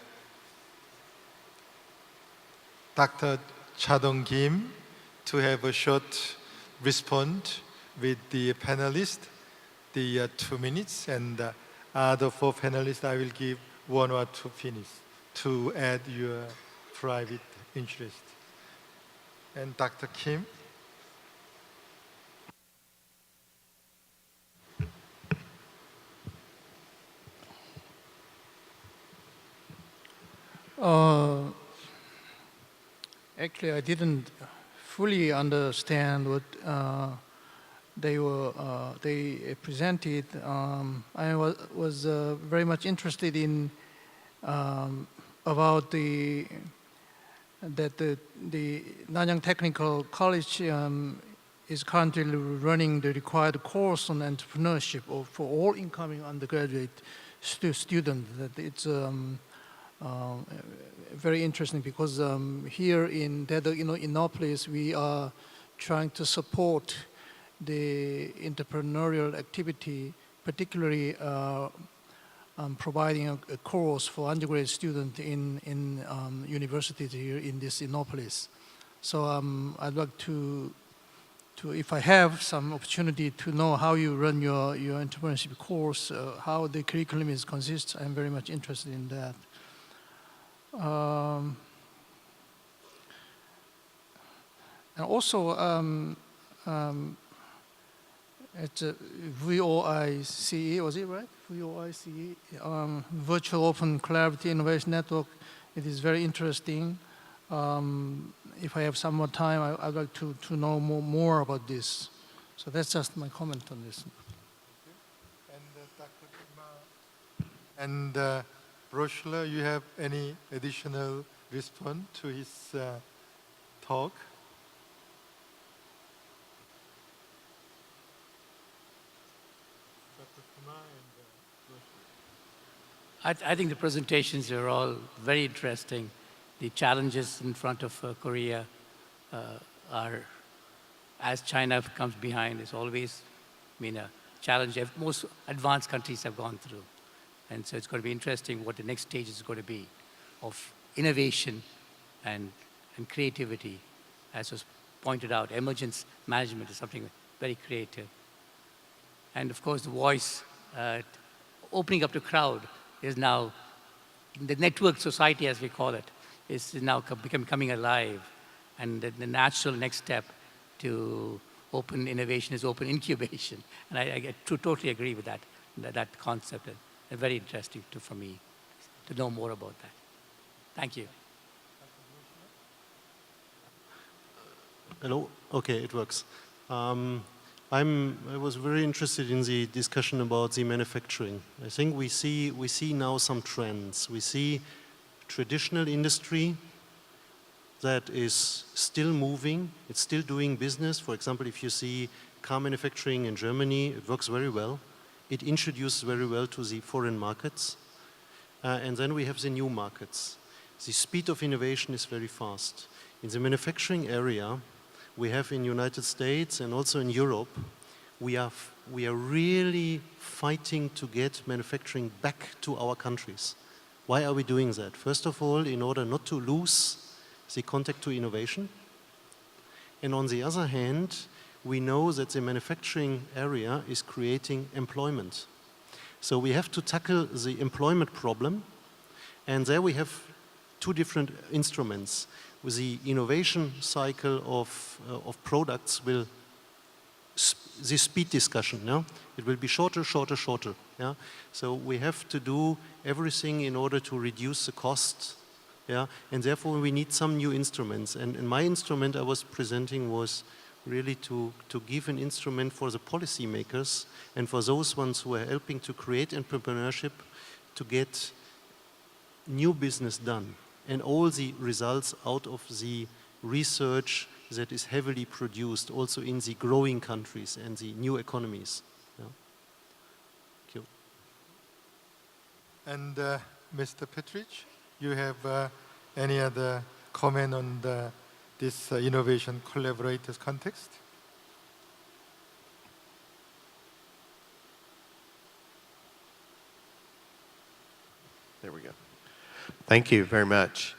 Dr. Cha-dong Kim, to have a short response with the panelists, the 2 minutes, and other 4 panelists I will give 1 or 2 minutes to add your private interest. And Dr. Kim. Actually, I didn't fully understand what they presented. I was very much interested in about the Nanyang Technical College is currently running the required course on entrepreneurship for all incoming undergraduate students. That it's very interesting because here in INNOPOLIS we are trying to support the entrepreneurial activity particularly providing a course for undergraduate students in universities here in this INNOPOLIS. So I'd like to, if I have some opportunity to know how you run your entrepreneurship course, how the curriculum is consists, I'm very much interested in that. And also, it's VOICE, was it right? VOICE, Virtual Open Collaborative Innovation Network. It is very interesting. If I have some more time, I'd like to know more about this. So that's just my comment on this. And Dr. Kumar and Broechler, you have any additional response to his talk? I think the presentations are all very interesting. The challenges in front of Korea are, as China comes behind, is always been a challenge most advanced countries have gone through. And so it's going to be interesting what the next stage is going to be of innovation and creativity. As was pointed out, emergence management is something very creative. And of course, the voice, opening up to crowd is now, the network society, as we call it, is now becoming alive. And the natural next step to open innovation is open incubation. And I totally agree with that concept. And very interesting for me to know more about that. Thank you. Hello? Okay, it works. I was very interested in the discussion about the manufacturing. I think we see now some trends. We see traditional industry that is still moving, it's still doing business. For example, if you see car manufacturing in Germany, it works very well. It introduces very well to the foreign markets. And then we have the new markets. The speed of innovation is very fast. In the manufacturing area, we have in the United States and also in Europe, we are really fighting to get manufacturing back to our countries. Why are we doing that? First of all, in order not to lose the contact to innovation. And on the other hand, we know that the manufacturing area is creating employment. So we have to tackle the employment problem. And there we have two different instruments. With the innovation cycle of products will, the speed discussion, yeah? It will be shorter, shorter, shorter. Yeah? So we have to do everything in order to reduce the cost. Yeah? And therefore we need some new instruments. And my instrument I was presenting was really to give an instrument for the policymakers and for those ones who are helping to create entrepreneurship to get new business done. And all the results out of the research that is heavily produced also in the growing countries and the new economies. Yeah. Thank you. And Mr. Patridge, you have any other comment on this innovation collaborators context? There we go. Thank you very much.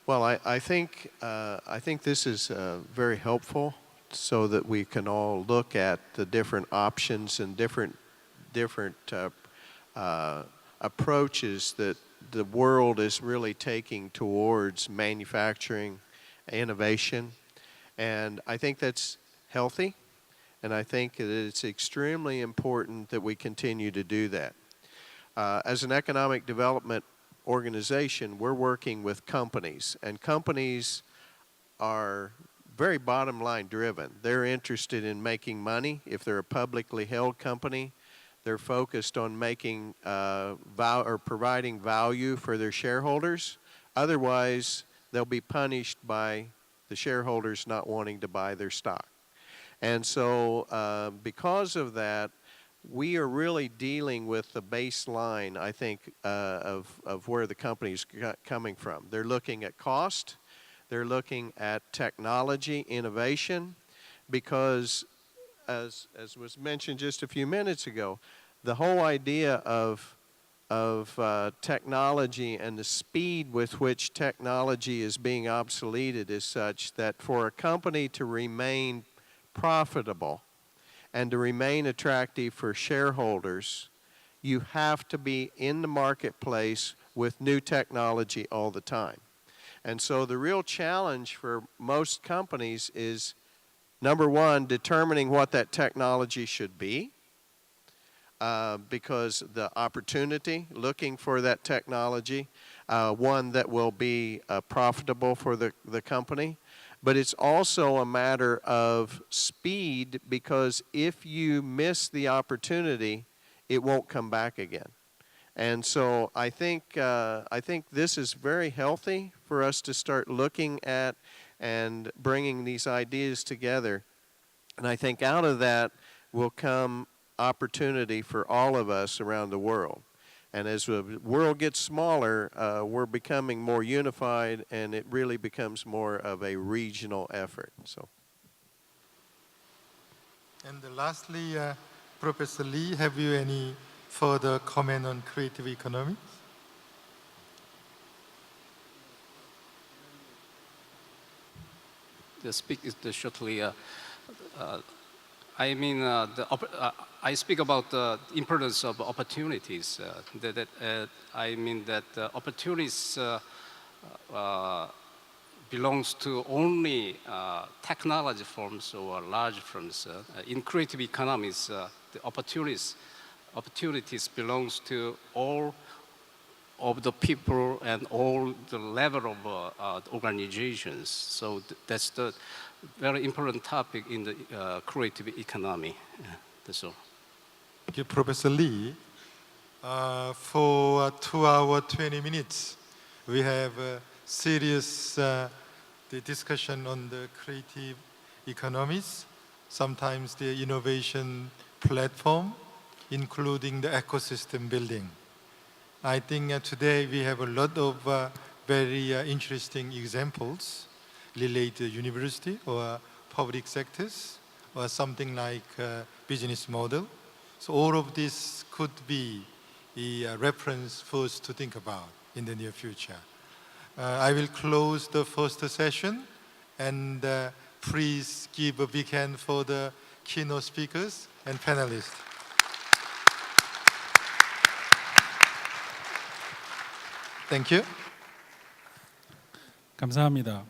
Well, I think this is very helpful so that we can all look at the different options and different approaches that the world is really taking towards manufacturing, innovation, and I think that's healthy, and I think that it's extremely important that we continue to do that. As an economic development organization, we're working with companies, and companies are very bottom line driven. They're interested in making money. If they're a publicly held company, they're focused on making or providing value for their shareholders. Otherwise, they'll be punished by the shareholders not wanting to buy their stock. And so because of that, we are really dealing with the baseline, I think, of where the company's coming from. They're looking at cost. They're looking at technology, innovation, because as was mentioned just a few minutes ago, the whole idea of technology and the speed with which technology is being obsoleted is such that for a company to remain profitable and to remain attractive for shareholders, you have to be in the marketplace with new technology all the time. And so the real challenge for most companies is, number one, determining what that technology should be, because the opportunity, looking for that technology, one that will be profitable for the company. But it's also a matter of speed, because if you miss the opportunity, it won't come back again. And so I think this is very healthy for us to start looking at and bringing these ideas together. And I think out of that will come opportunity for all of us around the world. And as the world gets smaller, we're becoming more unified, and it really becomes more of a regional effort. So. And lastly, Professor Lee, have you any further comment on creative economy? The speak is shortly. I speak about the importance of opportunities. I mean that opportunities belongs to only technology firms or large firms. In creative economies, the opportunities belongs to all of the people and all the level of organizations. So that's the very important topic in the creative economy. That's all. Thank you, Professor Lee. For 2 hours, 20 minutes, we have a serious the discussion on the creative economies, sometimes the innovation platform, including the ecosystem building. I think today we have a lot of very interesting examples related to university or public sectors or something like business model. So all of this could be a reference for us to think about in the near future. I will close the first session, and please give a big hand for the keynote speakers and panelists. Thank you. 감사합니다.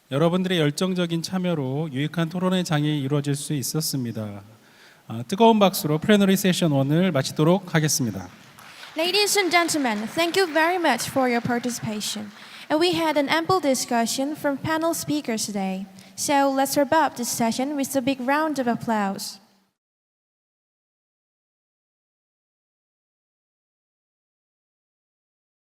여러분들의 열정적인 참여로 유익한 토론의 장이 이루어질 수 있었습니다. 뜨거운 박수로 플래너리 세션 1을 마치도록 하겠습니다. Ladies and gentlemen, thank you very much for your participation. And we had an ample discussion from panel speakers today. So let's wrap up this session with a big round of applause.